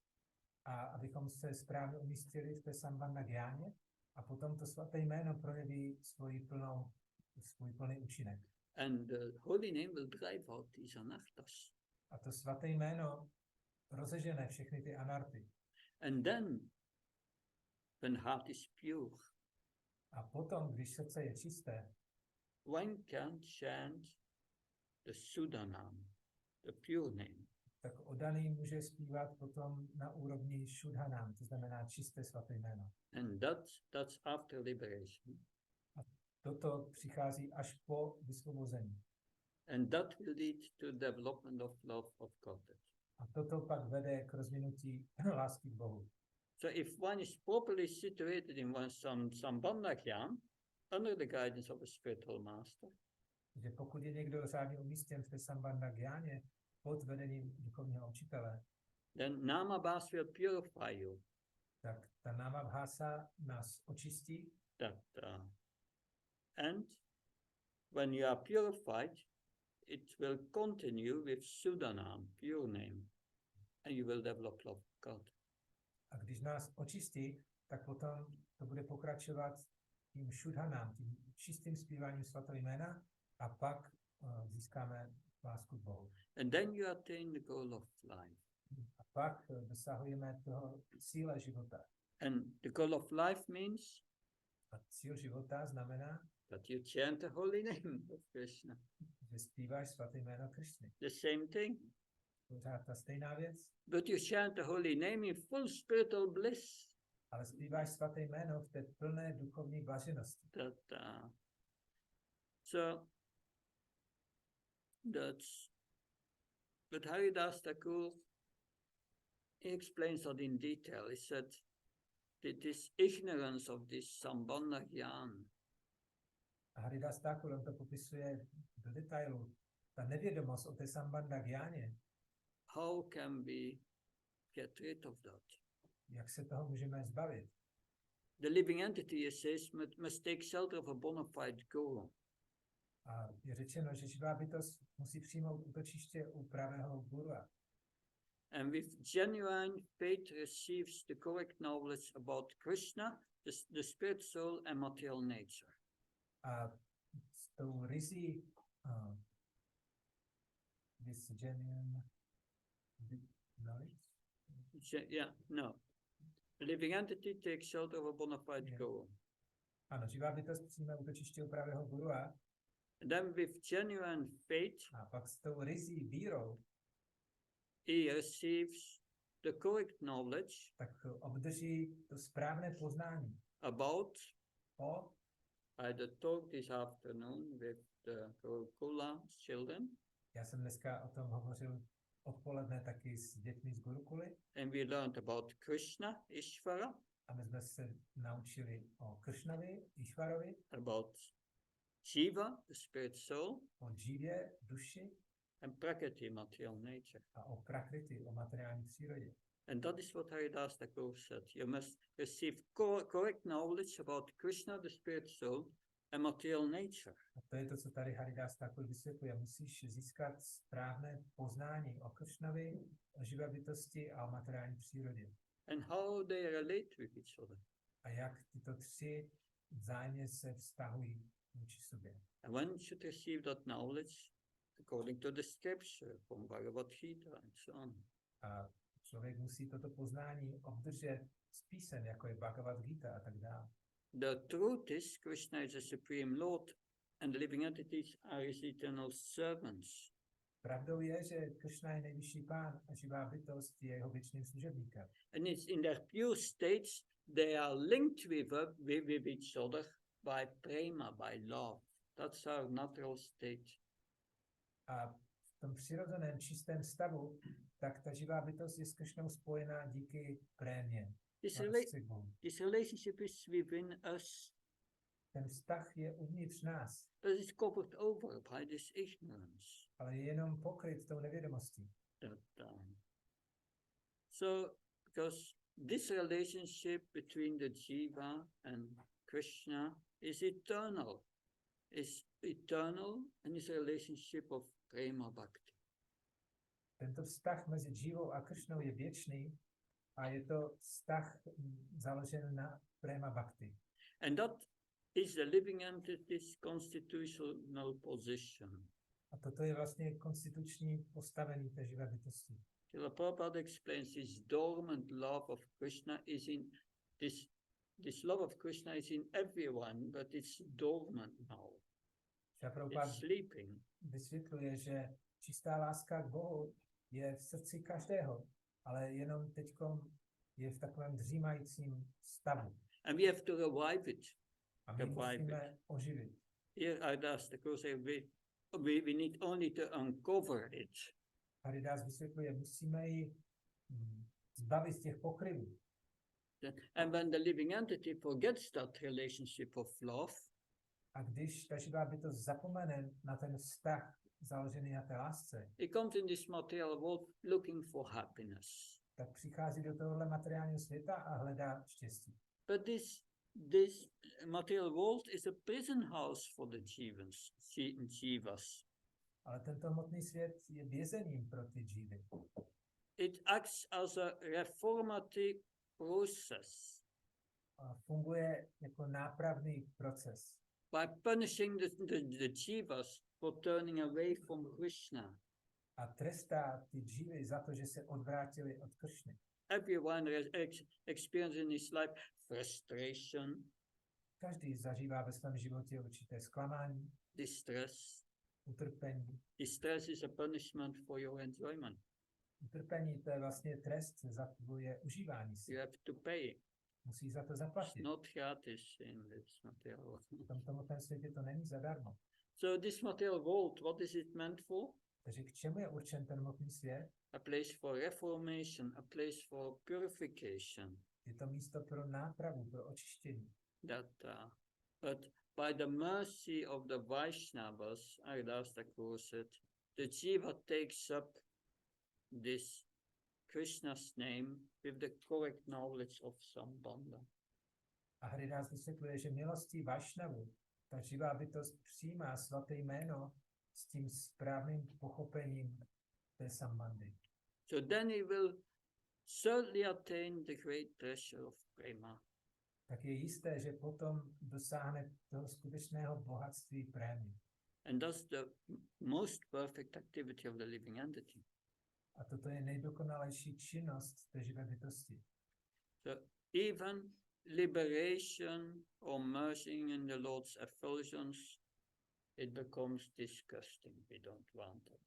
a abychom se správně umístili v té sambandha gyáně a potom to svaté jméno projeví svůj plný účinek. And the holy name will drive out these anarthas. A to svaté jméno rozežene všechny ty anarty. And then, when heart is pure, A potom, když srdce je čisté, one can chant the Sudanam, the pure name. tak oddaný může zpívat potom na úrovni šudhanám, to znamená čisté svaté jméno. And that's after liberation. Toto přichází až po vysvobození. And that will lead to development of love of God. A toto pak vede k rozvinutí lásky k Bohu. So if one is properly situated in one Sambandha Jnana, under the guidance of a spiritual master, Takže pokud je někdo řádně umístěn v té sambandha gyáně pod vedením duchovního učitele, then Namabhasa will purify you. tak ta Namabhasa nás očistí And when you are purified, it will continue with Sudanam, pure name, and you will develop love of God. a když nás očistí, tak potom to bude pokračovat tím šudhanám, tím čistým zpíváním svatého jména a pak získáme lásku k Bohu. And then you attain the goal of life. A pak dosahujeme toho cíle života. And the goal of life means A cíl života znamená, that you chant the holy name of Krishna. že zpíváš svaté jméno Krišny. The same thing. Pořád ta stejná věc, But you chant the holy name in full spiritual bliss. ale zpíváš svaté jméno v té plné duchovní blaženosti. But Haridas Thakur, he explains that in detail. He said that this ignorance of this Sambandha Jnana A Haridas Thakur, on to popisuje do detailu, ta nevědomost o té sambandha gyáně, how can we get rid of that? jak se toho můžeme zbavit? The living entity, it says, must take shelter of a bona fide guru. A je řečeno, že živá bytost musí přijmout útočiště u pravého gurua. And with genuine faith receives the correct knowledge about Krishna, the spirit, soul, and material nature. A s tou rizí this genuine knowledge? Yeah, no. The living entity takes shelter of a bona fide guru. Ano, živá bytost přijme útočiště u pravého gurua. And then with genuine faith, a pak s tou rizí vírou, he receives the correct knowledge tak obdrží to správné poznání about, o, I had a talk this afternoon with the Gurukula children, já jsem dneska o tom hovořil odpoledne taky s dětmi z Gurukuly, and we learned about Krishna, Ishvara, a my jsme se naučili o Kršnovi, Išvarovi, about Jiva, the spirit soul, o džívě, duši and Prakriti, material nature. a o prakriti, o materiální přírodě. And that is what Haridas Thakur said. You must receive correct knowledge about Krishna, the spirit soul, and material nature. A to je to, co tady Haridas Thakur vysvětluje. Musíš získat správné poznání o Kršnovi, o živé bytosti a o materiální přírodě. And how they relate with each other. A jak tyto tři vzájemně se vztahují vůči sobě. And one should receive that knowledge according to the scripture from Bhagavad Gita and so on. A člověk musí toto poznání obdržet z písem, jako je Bhagavad Gita a tak dále. The truth is, Krishna is the supreme Lord, and the living entities are his eternal servants. Pravdou je, že Kršna je nejvyšší pán a živá bytost je jeho věčným služebníkem. And it's in their pure states, they are linked with each other by prema, by love. That's our natural state. A v tom přirozeném čistém stavu, tak ta živá bytost je s Kršnou spojená díky prémě. This relationship is within us. Ten vztah je uvnitř nás, But it's covered over by this ignorance. ale je jenom pokryt tou nevědomostí. So, because this relationship between the jiva and Krishna is eternal and is a relationship of prema bhakti. Tento vztah mezi džívou a Kršnou je věčný a je to vztah založen na prema bhakti. And that is the living entity's constitutional position. A toto je vlastně konstituční postavení té živé bytosti. Srila Prabhupada explains this dormant love of Krishna is in this love of Krishna is in everyone, but it's dormant now. It's sleeping. Vysvětluje, že čistá láska k Bohu je v srdci každého, ale jenom teďkom je v takovém dřímajícím stavu. And we have to revive it. A my musíme oživit. Here Haridas Thakur says we need only to uncover it. Haridas vysvětluje, musíme ji zbavit z těch pokryvů. And when the living entity forgets that relationship of love, a když ta živá bytost zapomene na ten vztah založený na té lásce, it comes in this material world looking for happiness. Tak přichází do tohohle materiálního světa a hledá štěstí. But this material world is a prison house for the jivas. Ale tento hmotný svět je vězením pro ty džívy. It acts as a reformative process. A funguje jako nápravný proces. By punishing the jivas for turning away from Krishna. A trestá ty džívy za to, že se odvrátili od Kršny. Everyone experiences in his life frustration. Každý zažívá ve svém životě určité zklamání, distress. Utrpení. Distress is a punishment for your enjoyment. Utrpení to je vlastně trest za tvoje užívání si. You have to pay. Musíš za to zaplatit. It's not gratis in this material world. V tomto světě to není zadarmo. So this material world, what is it meant for? Takže k čemu je určen ten hmotný svět? A place for reformation, a place for purification. Je to místo pro nápravu, pro očištění. But by the mercy of the Vaishnavas, Haridas Thakur said, the jiva takes up this Krishna's name with the correct knowledge of Sambandha. A Haridas vysvětluje, že milostí Vašnavu ta živá bytost přijímá svaté jméno s tím správným pochopením té sambandy. So then he will certainly attain the great treasure of Prema. Tak je jisté, že potom dosáhne toho skutečného bohatství prémy. And that's the most perfect activity of the living entity. A toto je nejdokonalejší činnost té živé bytosti. So even liberation or merging in the Lord's effulgence, it becomes disgusting. We don't want it.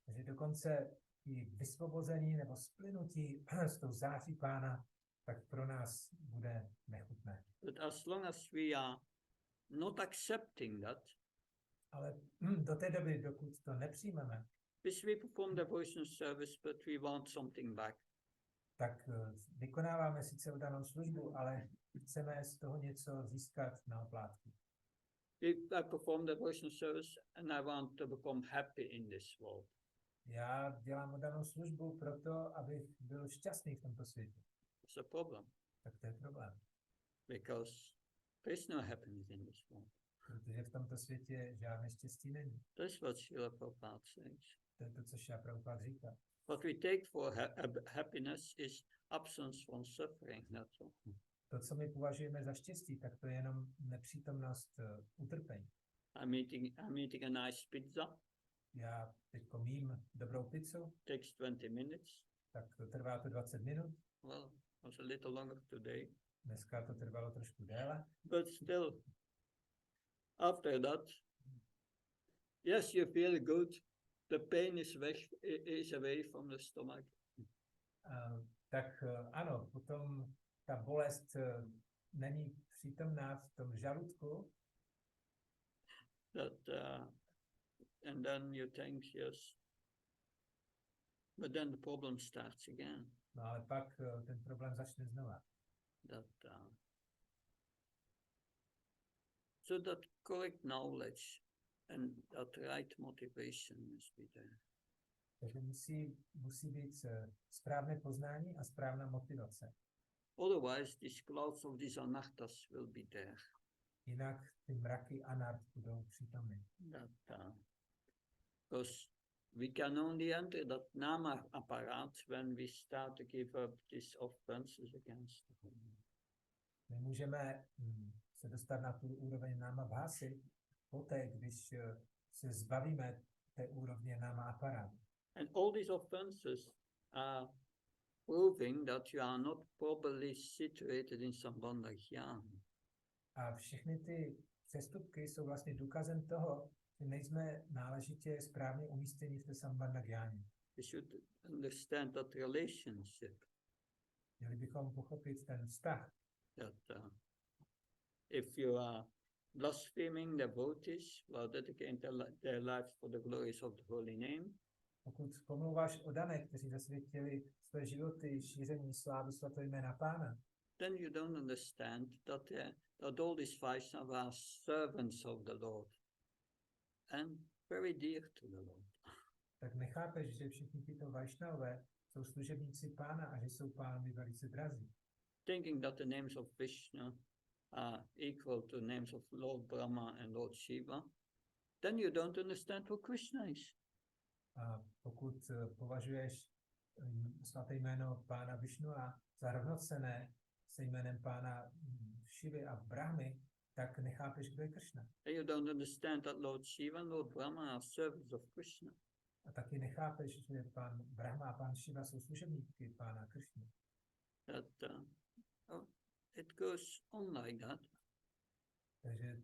Takže dokonce i vysvobození nebo splynutí s tou září Pána, tak pro nás bude nechutné. But as long as we are not accepting that, Ale do té doby, dokud to nepřijmeme, which we perform devotional service, but we want something back. tak vykonáváme sice danou službu, ale chceme z toho něco získat na oplátku. I perform devotional service and I want to become happy in this world. Já dělám danou službu proto, abych byl šťastný v tomto světě. It's a problem Tak to je problém. because there is no happiness in this world. Protože v tomto světě žádné štěstí není. That's what Srila Prabhupada says. To je to, co Srila Prabhupada říká. What we take for happiness is absence from suffering. That's all. To, co my považujeme za štěstí, tak to je jenom nepřítomnost utrpení. I'm eating a nice pizza. Já teď mím dobrou pizzu, Takes 20 minutes. tak trvá to 20 minut. Well, it was a little longer today. Dneska to trvalo trošku déle. But still, after that, yes, you feel good. The pain is away from the stomach. Tak ano, potom ta bolest není přítomná v tom žaludku. And then you think, yes, but then the problem starts again. No ale pak ten problém začne znova. So that correct knowledge and that right motivation must be there. Takže musí být správné poznání a správná motivace. Otherwise, these clouds of these anarthas will be there. Jinak ty mraky anart budou přítomny. Because we can only enter that nama apparat when we start to give up these offenses against the Holy Name. My můžeme se dostat na tu úroveň Namabhasy poté, když se zbavíme té úrovně Nama aparát. And all these offenses are proving that you are not properly situated in Sambandha Jnana. A všechny ty přestupky jsou vlastně důkazem toho, že nejsme náležitě správně umístěni v té Sambandha Jnáně. We should understand that relationship. Měli bychom pochopit ten vztah. That if you are blaspheming devotees while dedicating their lives for the glories of the holy name, pokud pomlouváš oddané, kteří zasvětili své životy šíření slávy svatého jména Pána, then you don't understand that all these Vaishnavas are servants of the Lord and very dear to the Lord. Tak nechápeš, že všichni tyto Vaishnavové jsou služebníci Pána a že jsou Pánovi velice drazí. Thinking that the names of Vishnu are equal to names of Lord Brahma and Lord Shiva, then you don't understand who Krishna is. A pokud považuješ svaté jméno Pána Višnua za rovnocenné se jménem Pána Šivy a Brahmy, tak nechápeš, kdo je Krishna. And you don't understand that Lord Shiva and Lord Brahma are servants of Krishna. A taky nechápeš, že Pán Brahma a Pán Šiva jsou služebníky Pána Krishna. It goes on like that. Takže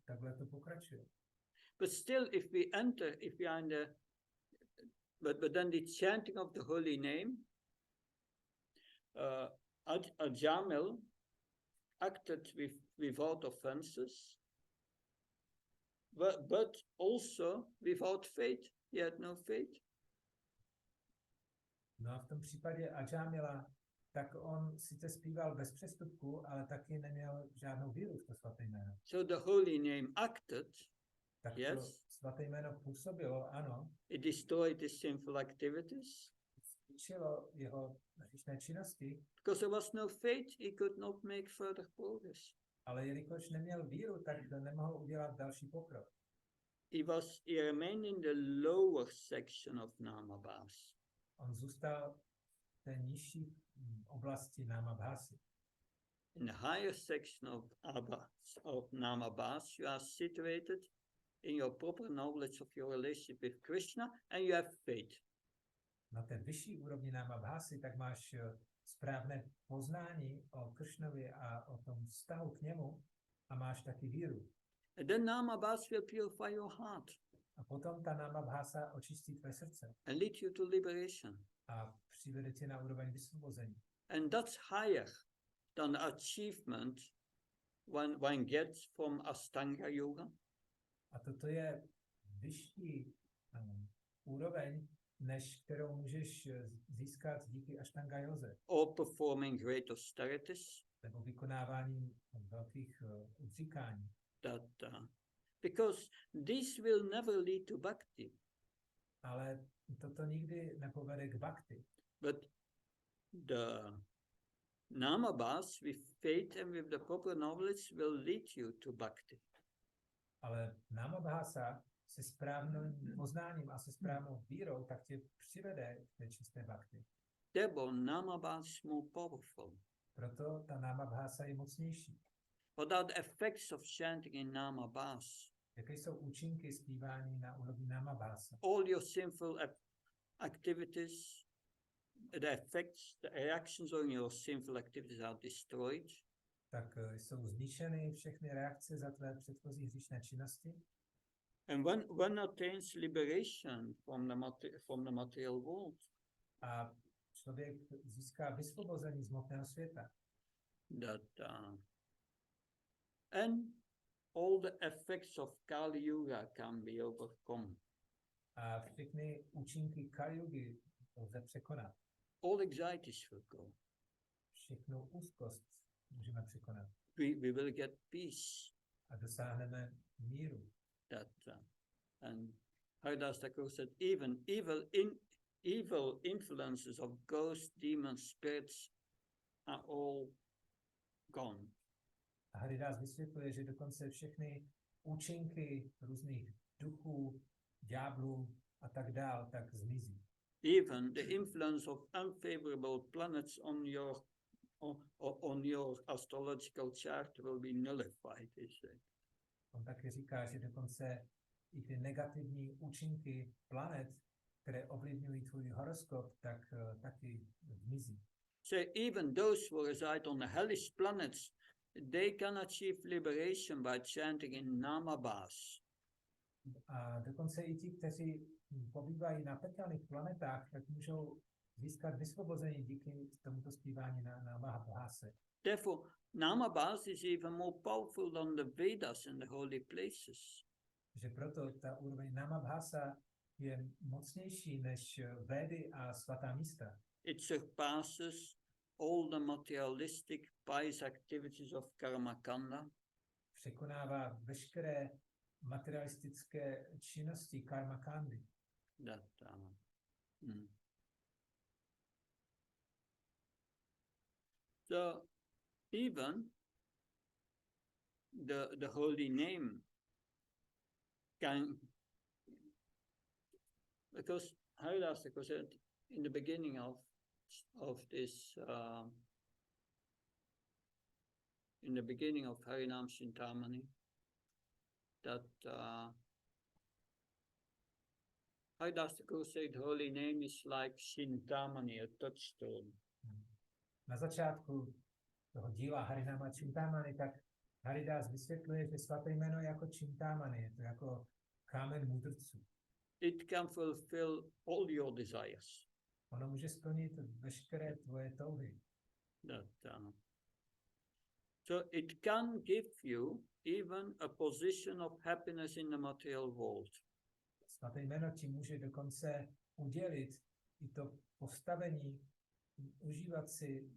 takhle to pokračuje. But still, if we are in the, but then the chanting of the holy name, Ajamil acted without offenses, but also without faith. He had no faith. No a v tom případě Ajamila, tak on sice zpíval bez přestupku, ale taky neměl žádnou víru v to svaté jméno. So the holy name acted, Tak to Yes. svaté jméno působilo, ano, It destroyed his sinful activities. zničilo jeho hříšné činnosti, Because there was no faith, he could not make further progress. ale jelikož neměl víru, tak nemohl udělat další pokrok. He remained in the lower section of Namabhasa. On zůstal v té nižší oblasti Namabhasy. In the higher section of Namabhasa, you are situated in your proper knowledge of your relationship with Krishna and you have faith. Na té vyšší úrovni Namabhasy tak máš správné poznání o Kršnovi a o tom vztahu k němu a máš taky víru. And then Namabhasa will purify your heart A potom ta Namabhasa očistí tvé srdce and lead you to liberation. a přivede tě na úroveň vysvobození. And that's higher than the achievement one gets from Ashtanga Yoga. A toto je vyšší úroveň, než kterou můžeš získat díky Ashtanga józe. Or performing great austerities. Nebo vykonávání velkých odříkání. Because this will never lead to bhakti. Ale toto nikdy nepovede k bhakti. But the Namabhasa with faith and with the proper knowledge will lead you to bhakti. Ale Namabhasa se správným poznáním a se správnou vírou tak tě přivede k té čisté bhakti. Therefore, Namabhasa is more powerful. Proto ta Namabhasa je mocnější. What are the effects of chanting in Namabhasa? Jaké jsou účinky zpívání na úrovni Namabhasa? All your sinful activities, the effects, the reactions on your sinful activities are destroyed. Tak jsou zničeny všechny reakce za tvé předchozí hříšné činnosti. And one attains liberation from the material world. A člověk získá vysvobození z hmotného světa. And all the effects of Kali Yuga can be overcome. A všechny účinky Kali Yugy lze překonat. All anxieties will go. Všechnou úzkost můžeme překonat. We will get peace. A dosáhneme míru. And Haridas Thakur said, even evil influences of ghosts, demons, spirits are all gone. A Haridas vysvětluje, že dokonce všechny účinky různých duchů, ďáblů a tak dál, tak zmizí. Even the influence of unfavorable planets on your astrological chart will be nullified, he said. On taky říká, že dokonce i ty negativní účinky planet, které ovlivňují tvůj horoskop, tak taky zmizí. So even those who reside on the hellish planets, they can achieve liberation by chanting in Namabhasa. A dokonce i ti, kteří pobývají na pekelných planetách, tak můžou získat vysvobození díky tomuto zpívání na Namabhase. Therefore, Namabhasa is even more powerful than the Vedas and the holy places. Že proto ta úroveň Namabhasa je mocnější než Védy a svatá místa. It surpasses all the materialistic pious activities of Karmakanda. Překonává veškeré materialistické činnosti karmakandy. So even the holy name can, because Haridas Thakur said in the beginning of this in the beginning of Harinam Cintamani, that Haridas Thakur said holy name is like Cintamani, a touchstone. Na začátku toho díla Harinama Cintamani, tak Haridas vysvětluje, že svaté jméno je jako Cintamani, je to jako kámen mudrců. It can fulfill all your desires. Ono může splnit veškeré tvoje touhy. So it can give you even a position of happiness in the material world. Svaté jméno ti může dokonce udělit i to postavení, užívat si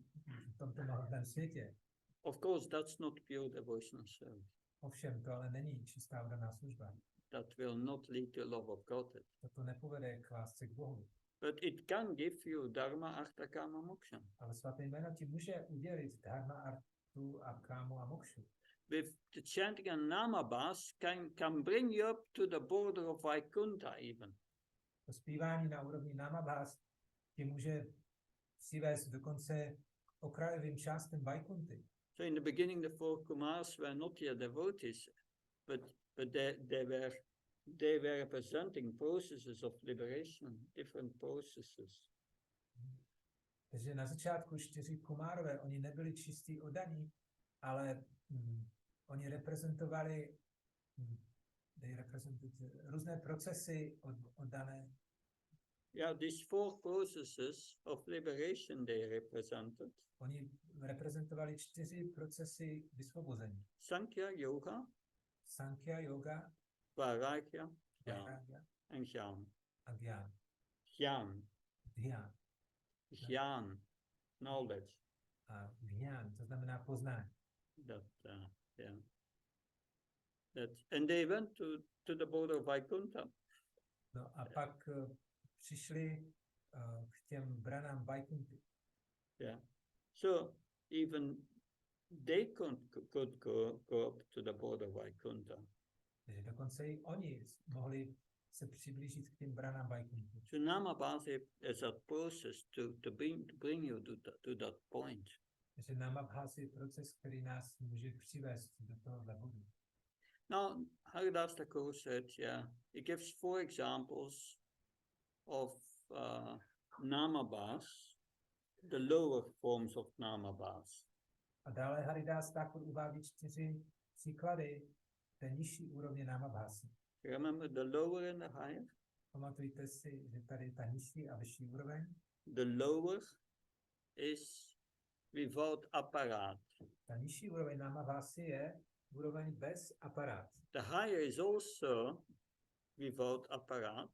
v tomto mohutném světě. Of course, that's not pure devotional service. Ovšem, to ale není čistá oddaná služba. that will not lead to love of God. To nepovede k lásce k Bohu. But it can give you dharma, artha, kama, moksha. Ale svaté jméno ti může udělit dharma, artu a kámu a mokšu. With the chanting of Namabhasa can bring you up to the border of Vaikuntha even. To zpívání na úrovni Namabhasa ti může přivést dokonce okrajovým částem Vaikunty. So in the beginning, the four Kumars were not yet devotees, but they were representing processes of liberation, different processes. Takže na začátku 4 Kumárové, oni nebyli čistí oddaní, ale oni reprezentovali různé procesy oddané. Yeah, these 4 processes of liberation they represented. Oni reprezentovali 4 procesy vysvobození. Sankhya Yoga, Sankhya Yoga, Vairagya, Vairagya and Jnana. a Gyana. Jnana. Dhyan. Jnana, knowledge. A Gyana, to znamená poznání. And they went to the border of Vaikuntha. No a pak přišli k těm branám Vaikunty. Yeah. So even they could go up to the border of Vaikuntha. Takže dokonce i oni mohli se přiblížit k těm branám Vaikunty. So Namabhasa is a process to bring you to that point. Takže Namabhasa je proces, který nás může přivést do tohohle bodu. Now, Haridas Thakur said, he gives 4 examples of Namabhasa, the lower forms of Namabhasa. A dále Haridas Thakur uvádí 4 příklady té nižší úrovně Namabhasy. Remember the lower and the higher? Pamatujte si, že tady je ta nižší a vyšší úroveň. The lower is without apparat. Ta nižší úroveň Namabhasy je úroveň bez aparát. The higher is also without apparat.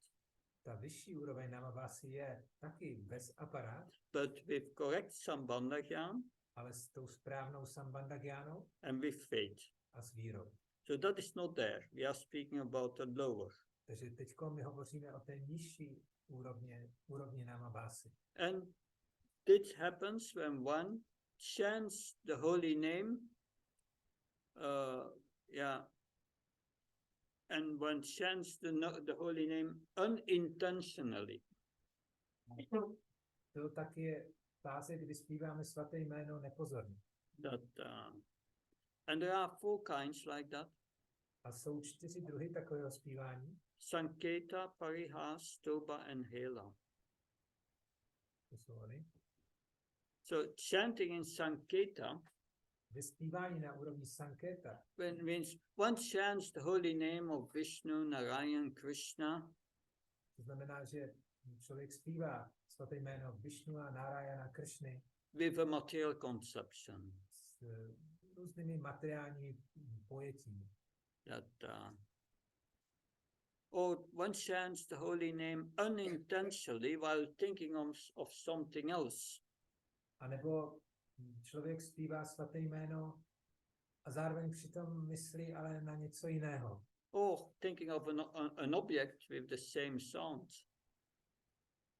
Ta vyšší úroveň Namabhasy je taky bez aparát, but with correct sambandha, ale s tou správnou sambandhagyánou and with faith. a s vírou. So that is not there. We are speaking about the lower. Takže teďko my hovoříme o té nižší úrovni Namabhasy. And this happens when one chants the holy name, and one chants the holy name unintentionally. To taky je fáze, kdy zpíváme svaté jméno nepozorně. And there are 4 kinds like that. A jsou 4 druhy takového zpívání. Sanketa, Parihas, Stoba, and Hela. To jsou oni. So chanting in Sanketa, ve zpívání na úrovni Sanketa, when one chants the holy name of Vishnu, Narayan, Krishna, to znamená, že člověk zpívá svaté jméno Vishnu a Narayana Krishny with a material conception. S různými materiálními pojetími. Or one chants the holy name unintentionally while thinking of something else. A nebo člověk zpívá svaté jméno a zároveň přitom myslí ale na něco jiného. Or thinking of an object with the same sound.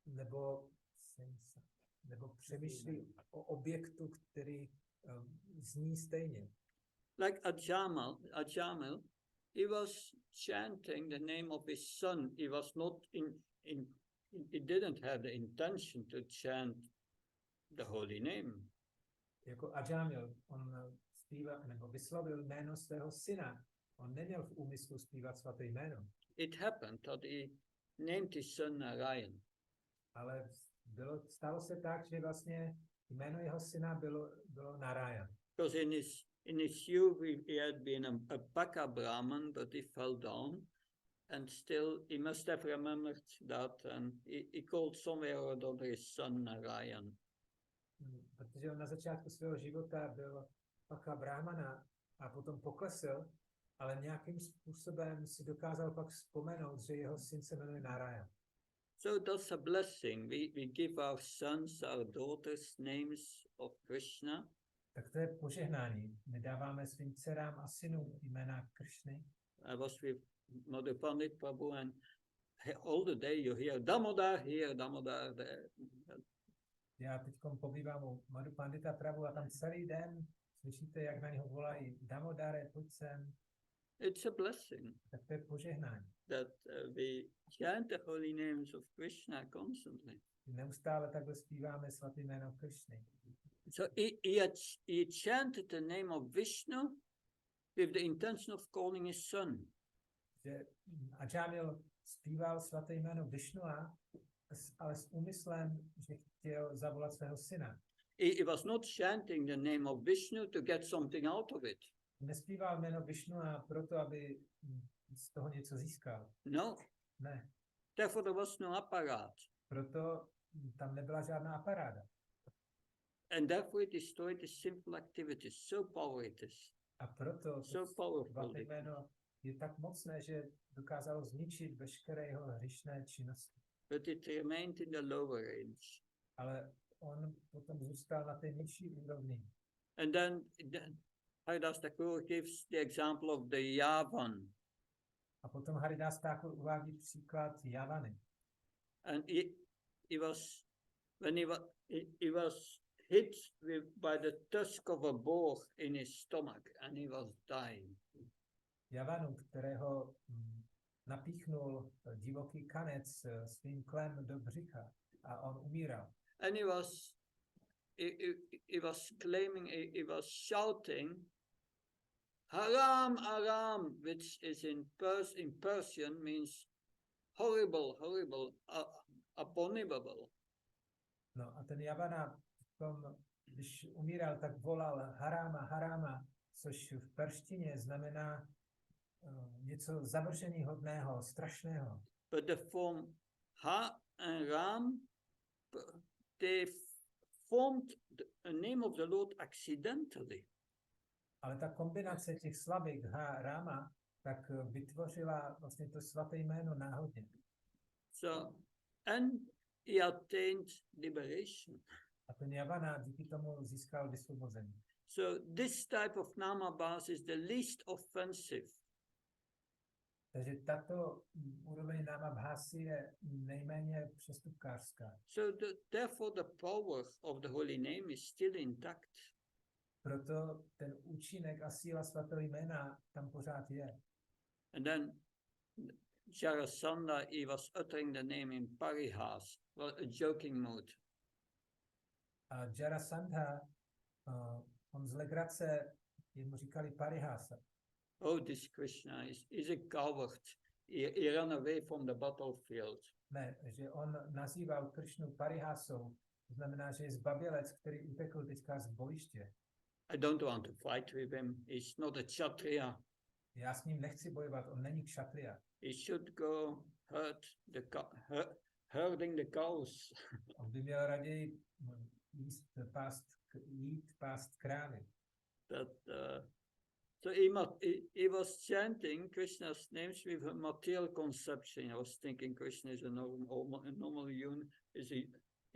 Nebo přemýšlí o objektu, který zní stejně. Like Ajamil, he was chanting the name of his son. He was not he didn't have the intention to chant the holy name. Jako Ajamil, on zpívá nebo vyslovil jméno svého syna. On neměl v úmyslu zpívat svaté jméno. It happened that he named his son Narayan. Ale stalo se tak, že vlastně jméno jeho syna bylo Narayan. Because in his youth he had been a Baka Brahman, but he fell down, and still he must have remembered that, and he called somewhere or other his son Narayan. Protože on na začátku svého života byl Baka Brahmana a potom poklesl, ale nějakým způsobem si dokázal pak vzpomenout, že jeho syn se jmenuje Narayan. So that's a blessing. We give our sons, our daughters names of Krishna. Tak to je požehnání. My dáváme svým dcerám a synům jména Krishny. I was with Mother Pandit Prabhu, and all the day you hear Damodar here, Damodar there. Já teď pobývám u Madhu Pandita Prabhu a tam celý den slyšíte, jak na něho volají Damodare, pojď sem. It's a blessing. Tak to je požehnání. That we chant the holy names of Krishna constantly. Neustále takhle zpíváme svatý jméno Krishny. So he chanted the name of Vishnu with the intention of calling his son. Že Ajamil zpíval svaté jméno Vishnua, ale s úmyslem, že chtěl zavolat svého syna. He was not chanting the name of Vishnu to get something out of it. Nespíval jméno Vishnua proto, aby z toho něco získal. No. Ne. Therefore there was no apparat. Proto tam nebyla žádná aparáda. And therefore it destroyed the simple activities. So powerful it is. A proto So powerful. Svaté jméno je tak mocné, že dokázalo zničit veškeré jeho hříšné činnosti. But it remained in the lower range. Ale on potom zůstal na té nižší úrovni. And then Haridas Thakur gives the example of the Yavan. A potom Haridas Thakur uvádí příklad Javany. And when he was hit by the tusk of a boar in his stomach and he was dying. Javanu, kterého napíchnul divoký kanec svým klem do břicha a on umíral. And he was claiming, he was shouting, Haram, Haram, which is in Persian means horrible, horrible, abominable. No a ten Javana, když umíral, tak volal Harama, Harama, což v perštině znamená něco zavrženíhodného, strašného. But the form Ha and Ram, they formed the name of the Lord accidentally. Ale ta kombinace těch slabik Ha, Rama, tak vytvořila vlastně to svaté jméno náhodně. So, and he attained liberation. A ten Javana díky tomu získal vysvobození. So this type of Namabhasa is the least offensive. Takže tato úroveň Namabhasy je nejméně přestupkářská. So therefore the power of the holy name is still intact. Proto ten účinek a síla svatého jména tam pořád je. And then Jarasandha, he was uttering the name in parihas, well, a joking mood. A Jarasandha, on z legrace jemu říkali parihasa. Oh, this Krishna is a coward. He ran away from the battlefield. Ne, že on nazýval Krishnu parihasou, to znamená, že je zbabělec, který utekl teďka z bojiště. I don't want to fight with him. He's not a kshatriya. Já s ním nechci bojovat, on není kšatriya. He should go herding the cows. On by měl raději jít pást krávy. So he was chanting Krishna's names with a material conception. I was thinking Krishna is a normal human, is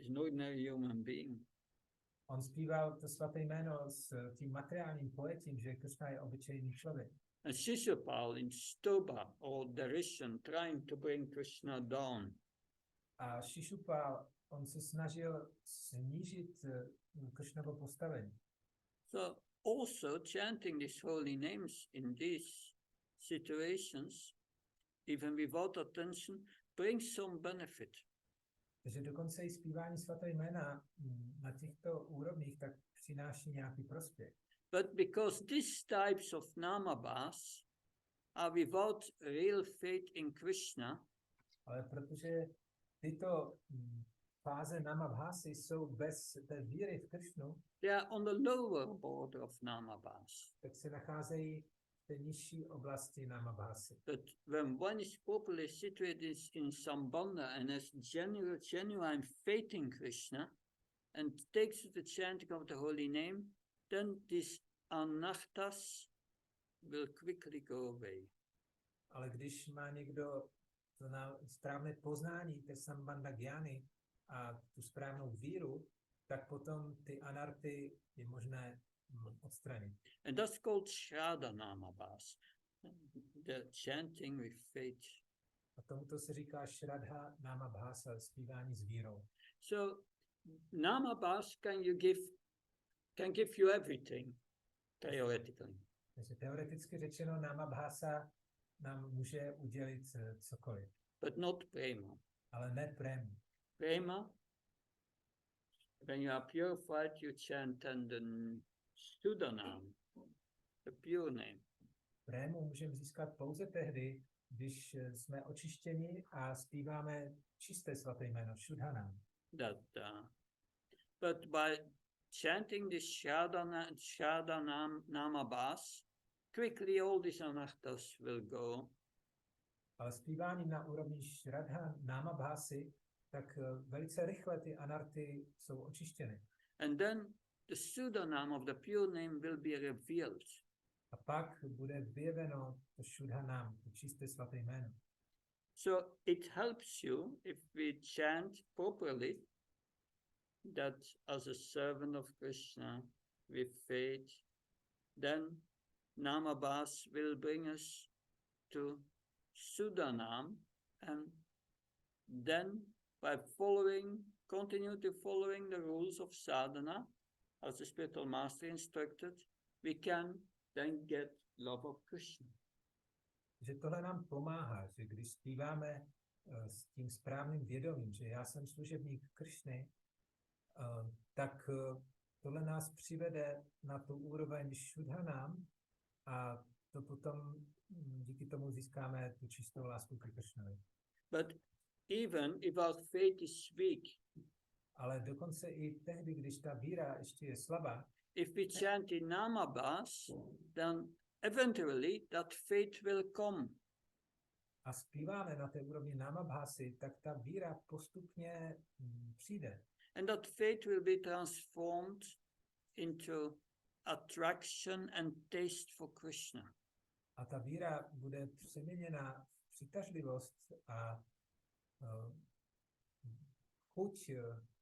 an ordinary human being. On zpíval to svaté jméno s tím materiálním pojetím, že Krishna je obyčejný člověk. And Shishupal in Stoba or derision trying to bring Krishna down. A Shishupal, on se snažil snížit Krishnovo postavení. So also chanting these holy names in these situations, even without attention, brings some benefit. Takže dokonce i zpívání svatého jména na těchto úrovních tak přináší nějaký prospěch. But because these types of namabhas are without real faith in Krishna, ale protože tyto fáze namabhasy jsou bez té víry v Krishnu, they are on the lower border of namabhas. tak se nacházejí v té nižší oblasti namabhasy. But when one is properly situated in Sambandha and has genuine faith in Krishna and takes to the chanting of the holy name, then these anarthas will quickly go away. Ale když má někdo to správné poznání té sambandha gyány a tu správnou víru, tak potom ty anarty je možné odstranit. And that's called Sraddha Namabhasa. the chanting with faith. A tomuto se říká Sraddha, Namabhasa, zpívání s vírou. So Namabhasa can give you everything, theoretically. Takže teoreticky řečeno, Namabhasa nám může udělit cokoliv. But not Prema. Ale ne Premu. Prema, when you are purified, you chant and the Sudanam, the pure name. Prému můžeme získat pouze tehdy, když jsme očištěni a zpíváme čisté svaté jméno, Šudhanam. But by chanting the Shraddha Namabhasa, quickly all these Anarthas will go. Ale zpíváním na úrovni Sraddha Namabhasy, tak velice rychle ty anarty jsou očištěny. And then the pseudonym of the pure name will be revealed. A pak bude vyjeveno to Šudhanam, to čisté svaté jméno. So it helps you if we chant properly that as a servant of Krishna with faith, then Namabhasa will bring us to Sudanam, and then by continue to following the rules of sadhana, as the spiritual master instructed, we can then get love of Krishna. Že tohle nám pomáhá, že když zpíváme s tím správným vědomím, že já jsem služebník Kršny, tak tohle nás přivede na tu úroveň Šudhanam a to potom díky tomu získáme tu čistou lásku k Kršnovi. But even if our faith is weak, ale dokonce i tehdy, když ta víra ještě je slabá, if we chant in Namabhasa, then eventually that faith will come. A zpíváme na té úrovni Namabhasy, tak ta víra postupně přijde. And that faith will be transformed into attraction and taste for Krishna. A ta víra bude přeměněna v přitažlivost a chuť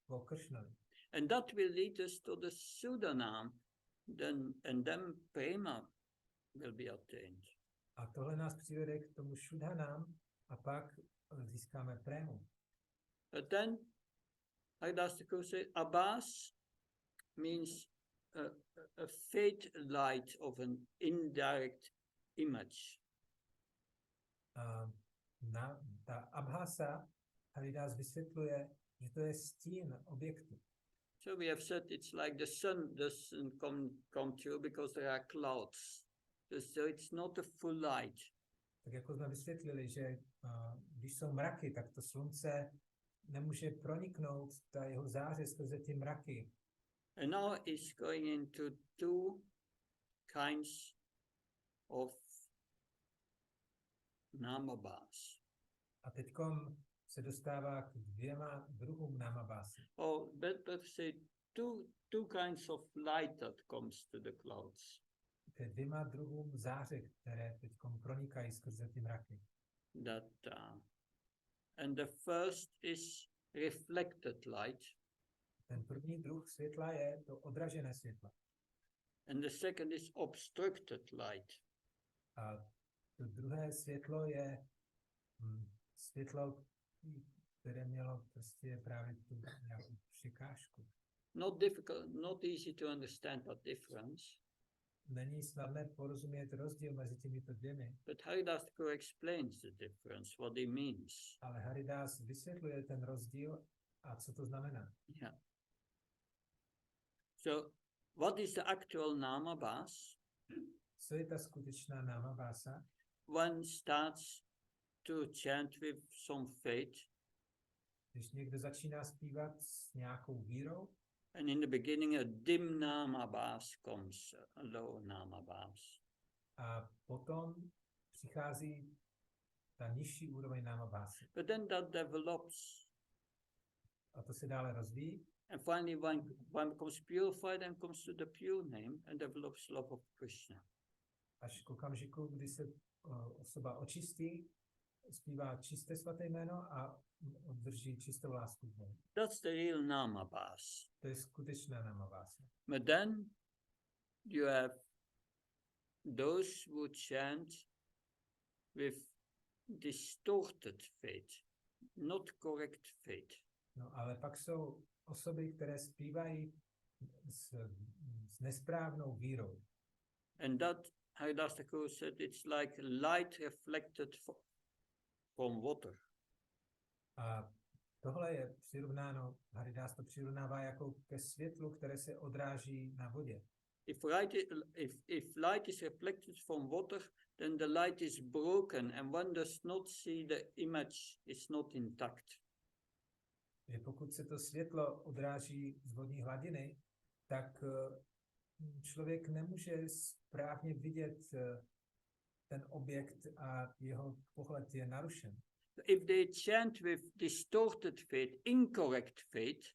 po Kršnovi. And that will lead us to the Sudanam, and then Prema will be attained. A tohle nás přivede k tomu Šudhanam a pak získáme Prému. But then, Haridas Thakur said, Abbas means a faint light of an indirect image. Ta Abhasa Haridas vysvětluje, že to je stín objektu. So we have said it's like the sun doesn't come through because there are clouds. So it's not a full light. Tak jako jsme vysvětlili, že když jsou mraky, tak to slunce nemůže proniknout ta jeho záře skrze ty mraky. And now it's going into two kinds of Namabhasa. A teďkom se dostává k dvěma druhům Namabhasy. Or better say two kinds of light that comes to the clouds. Ke dvěma druhům záře, které teďkom pronikají skrze ty mraky. And the first is reflected light. Ten první druh světla je to odražené světlo. And the second is obstructed light. A to druhé světlo je světlo, které mělo prostě právě tu nějakou překážku. Not easy to understand that difference. Není snadné porozumět rozdíl mezi těmito dvěmi. But Haridas Thakur explains the difference, what it means. Ale Haridas vysvětluje ten rozdíl a co to znamená. Yeah. So, what is the actual Namabhasa? Co je ta skutečná Namabhasa? One starts to chant with some faith. Když někdo začíná zpívat s nějakou vírou, and in the beginning a dim Namabhasa comes, a low Namabhasa. A potom přichází ta nižší úroveň Namabhasy. But then that develops. A to se dále rozvíjí. And finally one becomes purified and comes to the pure name and develops love of Krishna. Až k okamžiku, kdy se osoba očistí, zpívá čisté svaté jméno a obdrží čistou lásku k Bohu. That's the real Namabhasa. To je skutečná Namabhasa. But then you have those who chant with distorted faith, not correct faith. No ale pak jsou osoby, které zpívají s nesprávnou vírou. And that, Haridas Thakur said, it's like light reflected from water. A tohle je přirovnáno, Haridas to přirovnává jako ke světlu, které se odráží na vodě. If light is reflected from water, then the light is broken and one does not see the image is not intact. Že pokud se to světlo odráží z vodní hladiny, tak člověk nemůže správně vidět ten objekt a jeho pohled je narušen. If they chant with distorted faith, incorrect faith,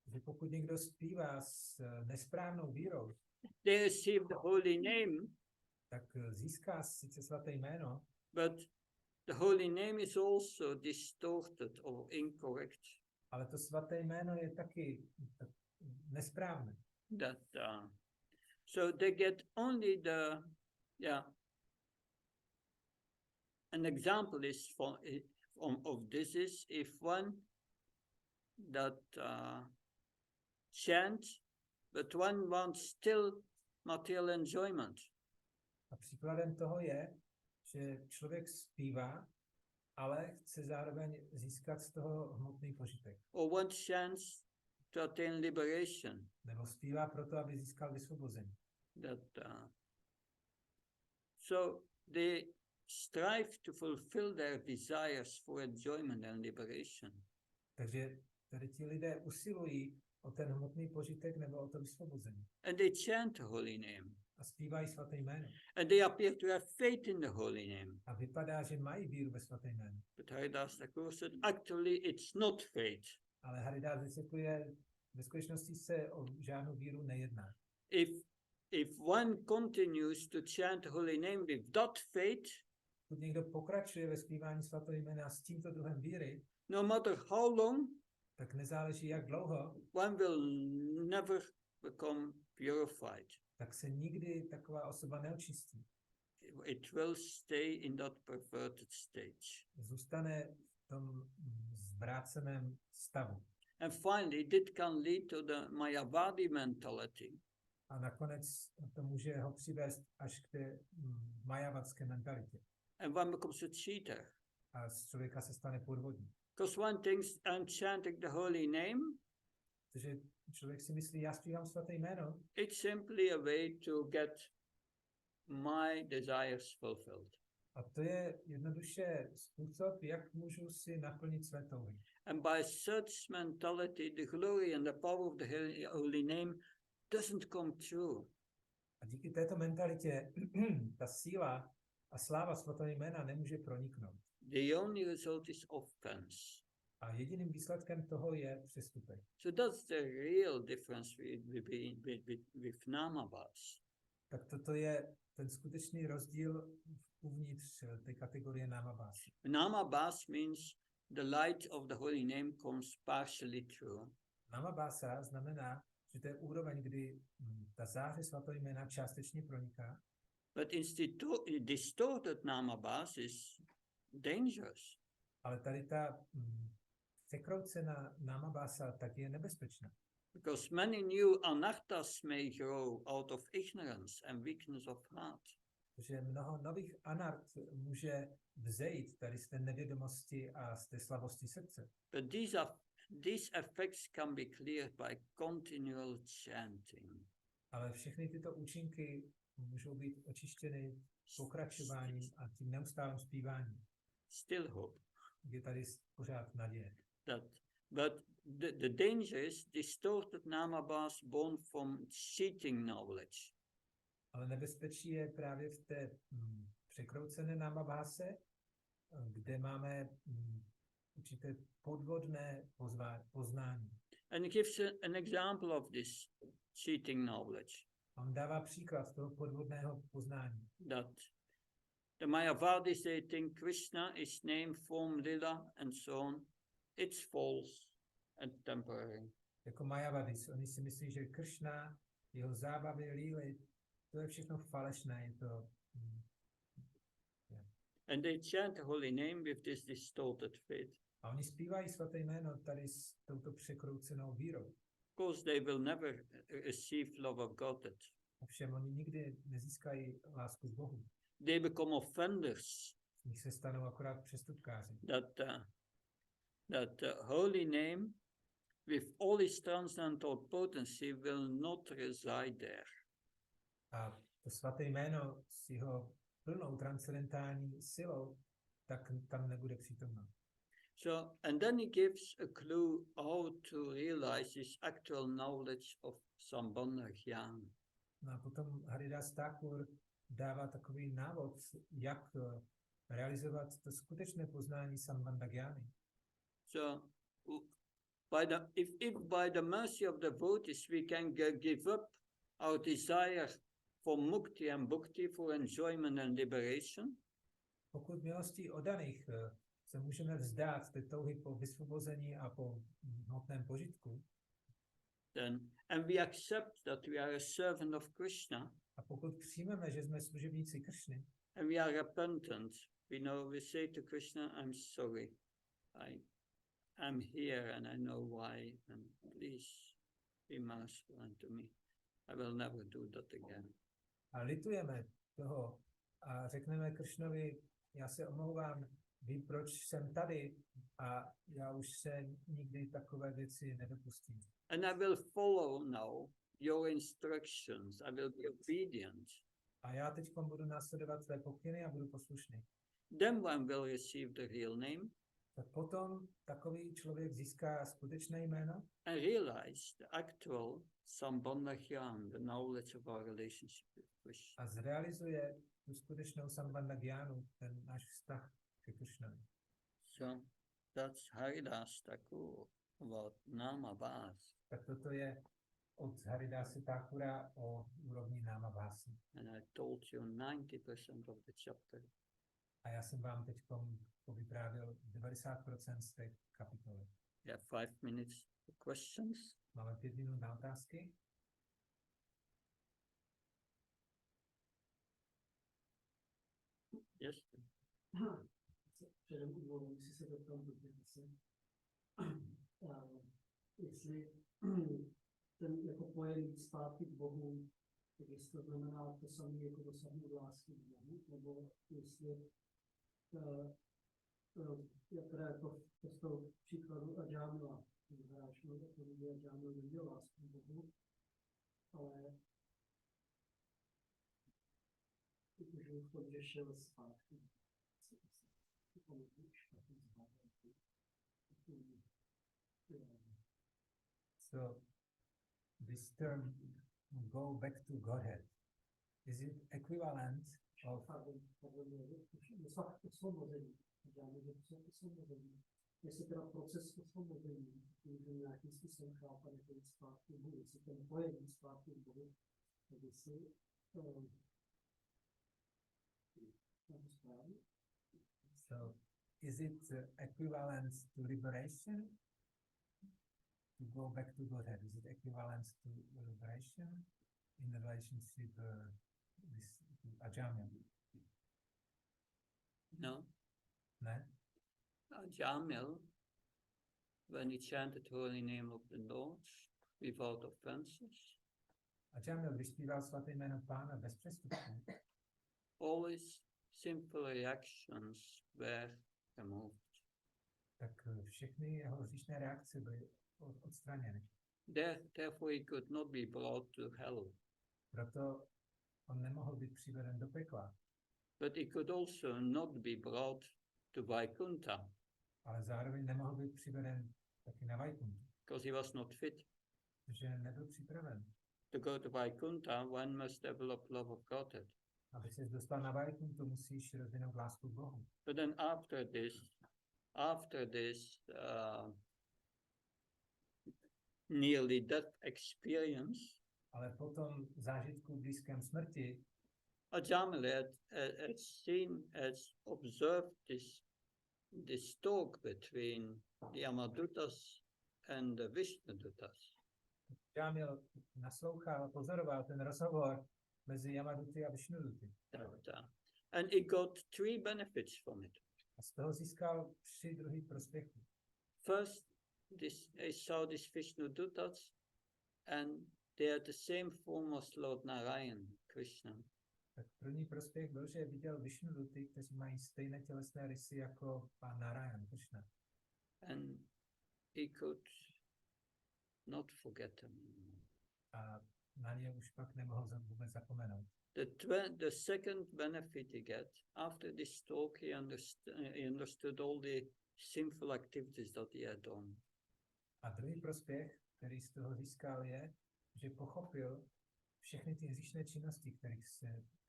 že pokud někdo zpívá s nesprávnou vírou, they receive the holy name, tak získá sice svaté jméno, but the holy name is also distorted or incorrect. Ale to svaté jméno je taky nesprávné. So they get only an example is of this is if one that chants, but one wants still material enjoyment. A příkladem toho je, že člověk zpívá, ale chce zároveň získat z toho hmotný požitek. Or one chants to attain liberation. Nebo zpívá proto, aby získal vysvobození. So they strive to fulfill their desires for enjoyment and liberation. Takže tady ti lidé usilují o ten hmotný požitek nebo o to vysvobození. And they chant the holy name. A zpívají svaté jméno. And they appear to have faith in the holy name. A vypadá, že mají víru ve svaté jméno. But Haridas Thakur said, actually it's not faith. Ale Haridas vysvětluje, ve skutečnosti se o žádnou víru nejedná. If one continues to chant the holy name with that faith, pokud někdo pokračuje ve zpívání svatého jména s tímto druhem víry, no matter how long, tak nezáleží jak dlouho, one will never become purified. Tak se nikdy taková osoba neočistí. It will stay in that perverted stage. Zůstane v tom zvráceném stavu. And finally, that can lead to the Mayavadi mentality. A nakonec to může ho přivést až k té majavadské mentalitě. And one becomes a cheater. A z člověka se stane podvodník. Because one thinks I'm chanting the holy name. Takže člověk si myslí, já zpívám svaté jméno. It's simply a way to get my desires fulfilled. A to je jednoduše způsob, jak můžu si naplnit své touhy. And by such mentality, the glory and the power of the holy name doesn't come true. A díky této mentalitě ta síla a sláva svatého jména nemůže proniknout. The only result is offense. A jediným výsledkem toho je přestupek. So that's the real difference with Namabhasa. Tak toto je ten skutečný rozdíl uvnitř té kategorie Namabhasa. Namabhasa means the light of the holy name comes partially through. Namabhasa znamená, že to je úroveň, kdy ta záře svatého jména částečně proniká. But distorted Namabhasa is dangerous. Ale tady ta překroucená Namabhasa tak je nebezpečná. Because many new Anarthas may grow out of ignorance and weakness of heart. Že mnoho nových anart může vzejít tady z té nevědomosti a z té slabosti srdce. But these effects can be cleared by continual chanting. Ale všechny tyto účinky můžou být očištěny pokračováním a tím neustálým zpíváním. Still hope. Je tady pořád naděje. But the danger is distorted Namabhasa born from cheating knowledge. Ale nebezpečí je právě v té překroucené Namabhase, kde máme určité podvodné poznání. And he gives an example of this cheating knowledge. On dává příklad toho podvodného poznání. That the Mayavadis, they think Krishna is name, form, lila, and so on. It's false and temporary. Jako Mayavadis, oni si myslí, že Krishna, jeho zábavy, líly, to je všechno falešné, je to And they chant the holy name with this distorted faith. A oni zpívají svaté jméno tady s touto překroucenou vírou. Of course, they will never receive love of God. Ovšem oni nikdy nezískají lásku k Bohu. They become offenders. Z nich se stanou akorát přestupkáři. That holy name with all its transcendental potency will not reside there. A to svaté jméno s jeho plnou transcendentální silou, tak tam nebude přítomno. So, and then he gives a clue how to realize his actual knowledge of Sambandha Jnana. No a potom Haridas Thakur dává takový návod, jak realizovat to skutečné poznání Sambandha Jnány. So, if by the mercy of the devotees we can give up our desire for mukti and bhakti, for enjoyment and liberation, pokud milostí oddaných se můžeme vzdát té touhy po vysvobození a po hmotném požitku, then, and we accept that we are a servant of Krishna, a pokud přijmeme, že jsme služebníci Kršny, and we are repentant, we say to Krishna, I'm sorry, I'm here and I know why, and please be merciful unto me. I will never do that again. A litujeme toho a řekneme Kršnovi, já se omlouvám, vím, proč jsem tady a já už se nikdy takové věci nedopustím. And I will follow now your instructions. I will be obedient. A já teď budu následovat tvé pokyny a budu poslušný. Then one will receive the real name. Tak potom takový člověk získá skutečné jméno and realize the actual Sambandha Jnana, the knowledge of our relationship with Krishna. a zrealizuje tu skutečnou Sambandha Jnánu, ten náš vztah ke Kršnovi. So that's Haridas Thakur about Namabhasa. Tak toto je od Haridasy Thakura o úrovni Namabhasy. And I told you 90% of the chapter. A já jsem vám teď povyprávěl 90% z té kapitoly. We have 5 minutes for questions. Máme 5 minut na otázky. Yes. Předem úvodem si se zeptám do se, jestli ten jako pojem jít zpátky k Bohu, tak jestli to znamená to samé jako dosáhnout lásky k Bohu, nebo jestli jak teda jako z toho příkladu Adžámila, hráčnou, to by Adžámil neměl lásku k Bohu, ale už to šel zpátky. So this term go back to Godhead, is it equivalent of jestli teda proces osvobození může nějakým způsobem chápat jako jít zpátky k Bohu, jestli ten pojem jít zpátky k Bohu, tak jestli so is it equivalent to liberation? To go back to Godhead, is it equivalent to liberation in the relationship with Ajamil? No. Ne? Ajamil, when he chanted the holy name of the Lord without offenses, Ajamil, když zpíval svaté jméno Pána bez přestupků, all his simple reactions were removed. tak všechny jeho hříšné reakce byly odstraněny. Therefore he could not be brought to hell. Proto on nemohl být přiveden do pekla. But he could also not be brought to Vaikuntha. Ale zároveň nemohl být přiveden taky na Vaikuntu. Because he was not fit. Že nebyl připraven. To go to Vaikuntha, one must develop love of Godhead. Aby ses dostal na Vaikuntu, musíš rozvinout lásku k Bohu. But then after this nearly death experience, ale potom zážitku blízkém smrti, Ajamil had observed this talk between the Yamadutas and the Vishnudutas. Ajamil naslouchal, pozoroval ten rozhovor mezi Yamaduty a Vishnuduty. And he got three benefits from it. A z toho získal 3 druhy prospěchu. First, he saw these Vishnu Duttas, and they had the same form as Lord Narayan, Krishna. Tak první prospěch byl, že viděl Višnuduty, kteří mají stejné tělesné rysy jako pán Narayan, Krishna. And he could not forget them. A na ně už pak nemohl vůbec zapomenout. The second benefit he get, after this talk, he understood all the sinful activities that he had done. A druhý prospěch, který z toho získal, je, že pochopil všechny ty hříšné činnosti,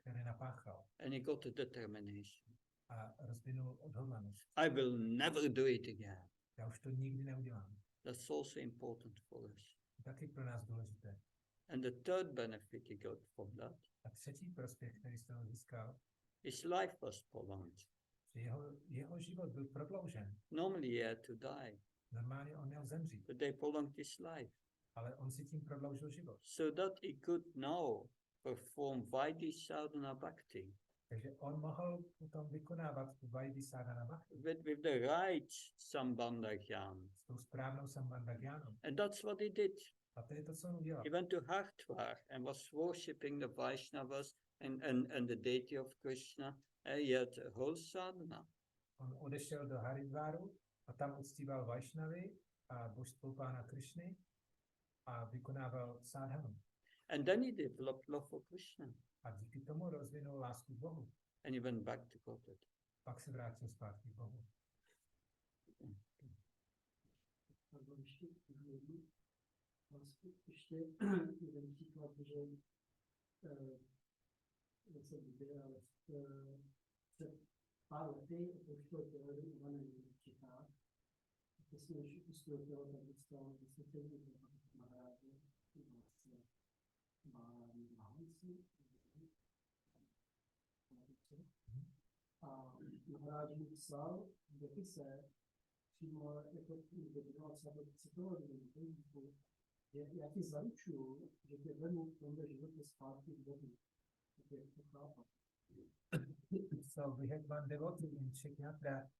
které napáchal. And he got the determination. A rozvinul odhodlanost. I will never do it again. Já už to nikdy neudělám. That's also important for us. Taky pro nás důležité. And the third benefit he got from that, A třetí prospěch, který z toho získal, his life was prolonged. že jeho život byl prodloužen. Normally he had to die, Normálně on měl zemřít, but they prolonged his life ale on si tím prodloužil život. so that he could now perform Vaidhi Sadhana Bhakti Takže on mohl potom vykonávat tu Vaidhi Sadhana Bhakti with the right Sambandha Jnana. s tou správnou Sambandha Gyánou. And that's what he did. A to je to, co on udělal. He went to Hardwar and was worshipping the Vaishnavas and the deity of Krishna. He had a whole sadhana. On odešel do Haridvaru a tam uctíval Vaishnavy a božstvo pána Krishny a vykonával sadhanu. And then he developed love for Krishna. A díky tomu rozvinul lásku k Bohu. And he went back to Godhead. Pak se vrátil zpátky k Bohu. Ještě jeden příklad, že se bude, ale před pár lety opouštěl tělo v Čechách. Když než opustil tělo, tak dostal vysvětlení Maharáže, a Maharáž mu psal v dopise přímo jako že já ti zaručuju, že tě vemu v tomhle životě zpátky k Bohu. So we had one devotee in Czech Yatra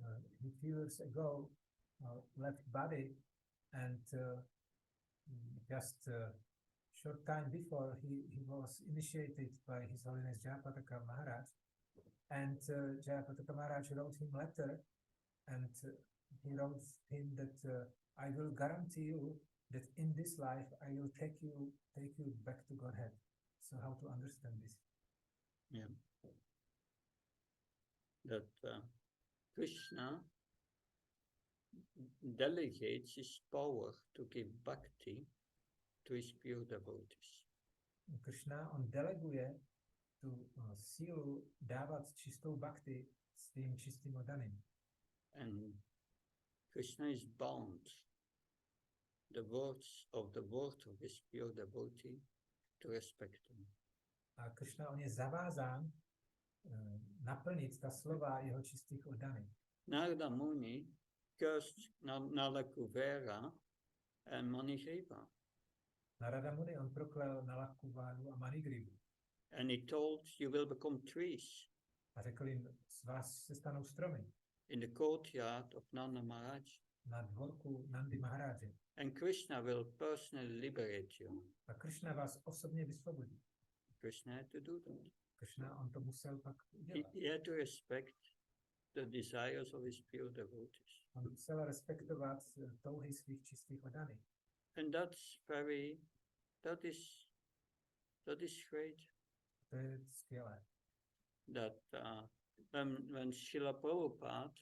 a few years ago left body, and just short time before he was initiated by His Holiness Jayapataka Maharaj, and Jayapataka Maharaj wrote him letter, and he wrote him that I will guarantee you that in this life I will take you back to Godhead. So how to understand this? Yeah. That Krishna delegates his power to give bhakti to his pure devotees. Krishna, on deleguje tu sílu dávat čistou bhakti svým čistým oddaným. And Krishna is bound the words of his pure devotee to respect them. A Krishna, on je zavázán naplnit ta slova jeho čistých oddaných. Narada Muni cursed Nalakuvera and Manigriva. Narada Muni, on proklel Nalakuváru a Manigrivu. And he told, you will become trees A řekl jim, z vás se stanou stromy in the courtyard of Nanda Maharaj. na dvorku Nandy Maharáže. And Krishna will personally liberate you. A Krishna vás osobně vysvobodí. Krishna had to do that. Krishna, on to musel pak udělat. He had to respect the desires of his pure devotees. On musel respektovat touhy svých čistých oddaných. And that is great. To je skvělé. That when Srila Prabhupada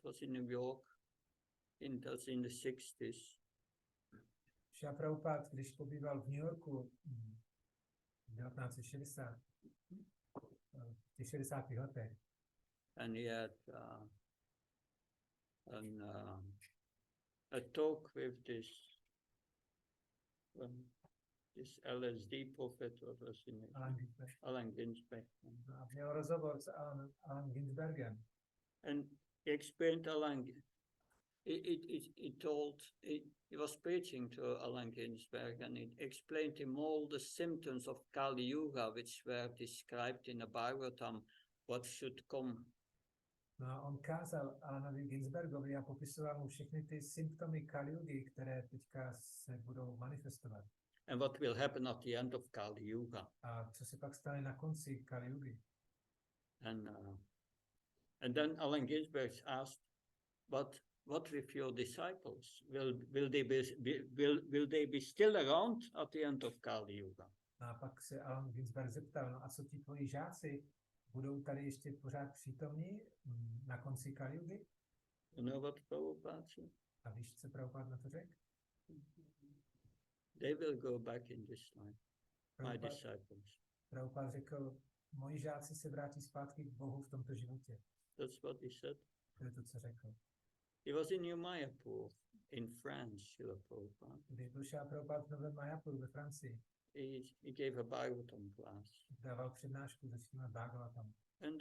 was in New York in the 60s. Srila Prabhupada, když pobýval v New Yorku v 1960, v těch 60. letech, And he had a talk with this LSD prophet, what was his name? Allen Ginsberg. A měl rozhovor s Allen Ginsbergem. And he explained he was preaching to Allen Ginsberg, and he explained him all the symptoms of Kali Yuga, which were described in the Bhagavatam, what should come. No a on kázal Allenovi Ginsbergovi a popisoval mu všechny ty symptomy Kali Yugy, které teďka se budou manifestovat. And what will happen at the end of Kali Yuga. A co se pak stane na konci Kali Yugy? And then Allen Ginsberg asked, what with your disciples? Will they be still around at the end of Kali Yuga? A pak se Allen Ginsberg zeptal, no a co ti tvoji žáci? Budou tady ještě pořád přítomní na konci Kali Yugy? You know what Prabhupada said? A víš, co Prabhupada na to řekl? They will go back in this life, my disciples. Prabhupada řekl, moji žáci se vrátí zpátky k Bohu v tomto životě. That's what he said. To je to, co řekl. He was in New Mayapur, in France, Srila Prabhupada. Když byl Srila Prabhupada v Novém Mayapuru ve Francii, He gave a Bhagavatam class. dával přednášku ze svým Bhagavatam. And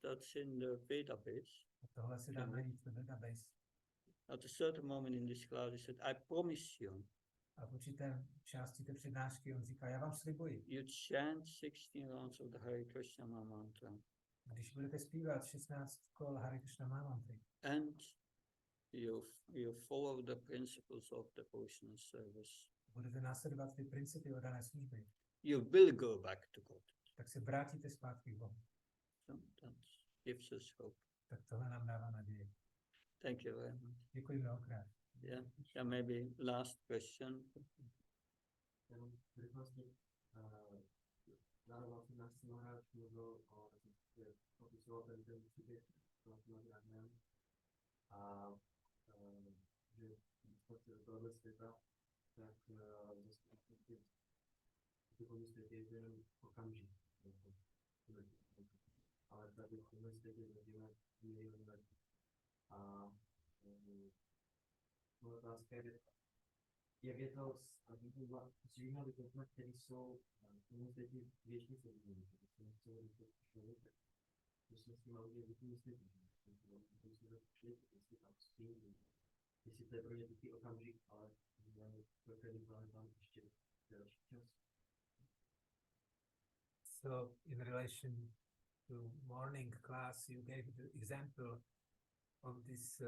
that's in the Bprs. A tohle se dá najít ve database. At a certain moment in this class, he said, I promise you, A v určité části té přednášky on říká, já vám slibuji, you chant 16 rounds of the Hare Krishna mantra, když budete zpívat 16 kol Hare Krishna mantry and you follow the principles of devotional service, budete následovat ty principy oddané služby, you will go back to God. tak se vrátíte zpátky k Bohu. So that gives us hope. Tak tohle nám dává naději. Thank you very much. Děkuji mnohokrát. Yeah, maybe last question. Zároveň si náš Maharaj mluvil o, popisoval ten příběh a že prostě do tohohle světa, tak duchovní svět je jenom okamžik. Ale tady v tomhle světě žijeme miliony let. A moje otázka je, jak je to s živými bytostmi, které jsou v tomhle světě věčně sedmí, že se nechcou rychle člověk, to jsme s tím udělali duchovní světě, že jsme přišli, jestli tam spí, jestli to je pro ně takový okamžik, ale pro který tam ještě další čas. So, in relation to morning class, you gave the example of this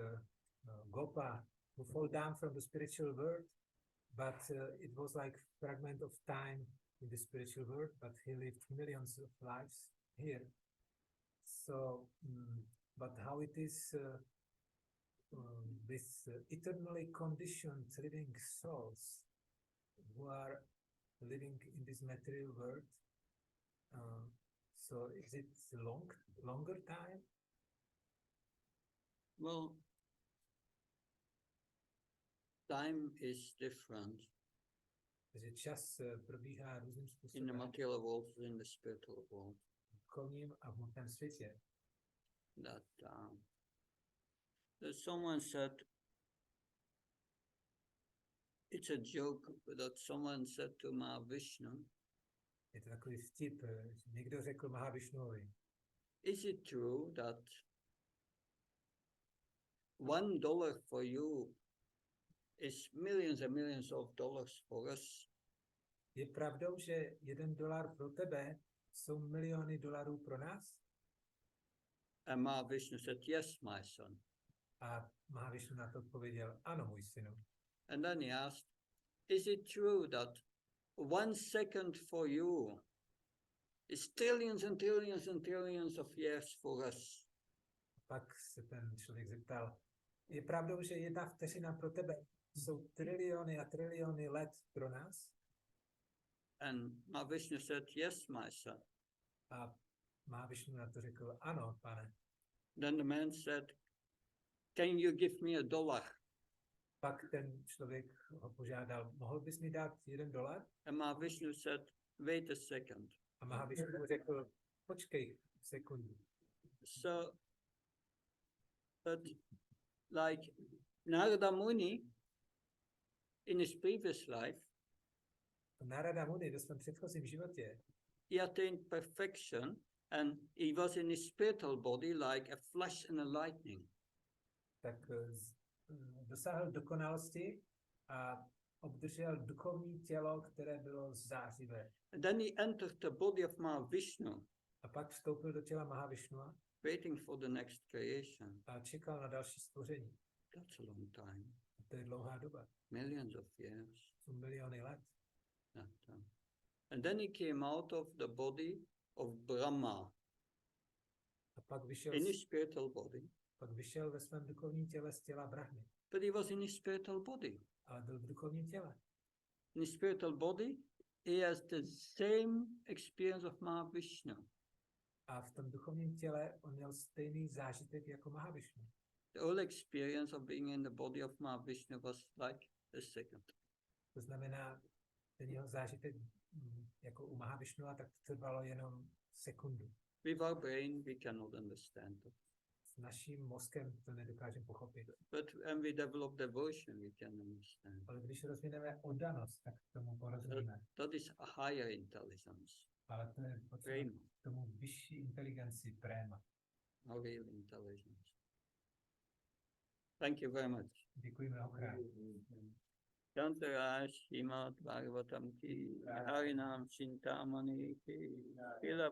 Gopa who fell down from the spiritual world, but it was like fragment of time in the spiritual world, but he lived millions of lives here. So, but how it is with eternally conditioned living souls who are living in this material world? So is it longer time? Well, time is different Takže čas probíhá různým in the způsobem material world and in the spiritual world. v duchovním a v hmotném světě. That someone said, it's a joke that someone said to Mahavishnu, Je to takový vtip, že někdo řekl Mahavishnuovi, is it true that $1 for you is millions and millions of dollars for us? je pravdou, že $1 pro tebe jsou miliony dolarů pro nás? And Mahavishnu said, yes, my son. A Mahavishnu na to odpověděl, ano, můj synu. And then he asked, is it true that 1 second for you is trillions and trillions and trillions of years for us? Pak se ten člověk zeptal, je pravdou, že 1 vteřina pro tebe jsou triliony a triliony let pro nás? And Mahavishnu said, yes, my son. A Mahavishnu na to řekl, ano, pane. Then the man said, can you give me $1? Pak ten člověk ho požádal, mohl bys mi dát $1? And Mahavishnu said, wait a second. A Mahavishnu mu řekl, počkej sekundu. So, but like Narada Muni in his previous life, Narada Muni ve svém předchozím životě, he attained perfection and he was in his spiritual body like a flash and a lightning. tak dosáhl dokonalosti a obdržel duchovní tělo, které bylo zářivé. And then he entered the body of Mahavishnu, A pak vstoupil do těla Mahavishnua waiting for the next creation. a čekal na další stvoření. That's a long time. A to je dlouhá doba. Millions of years. Jsou miliony let. That time. And then he came out of the body of Brahma, A pak vyšel, in his spiritual body. ve svém duchovním těle z těla Brahmy. But he was in his spiritual body. Ale byl v duchovním těle. In his spiritual body, he has the same experience of Mahavishnu. A v tom duchovním těle on měl stejný zážitek jako Mahavishnu. The whole experience of being in the body of Mahavishnu was like a second. To znamená, ten jeho zážitek jako u Mahavishnua, tak to trvalo jenom sekundu. With our brain, we cannot understand it. S naším mozkem to nedokážeme pochopit. But when we develop devotion, we can understand. Ale když rozvineme oddanost, tak tomu porozumíme. That is a higher intelligence, Ale to je potřeba Prema, k tomu vyšší inteligenci Prema. a real intelligence. Thank you very much. Děkuji mnohokrát. Chantaraj, Srimad Bhagavatam ki, Harinam, Cintamani ki, Ila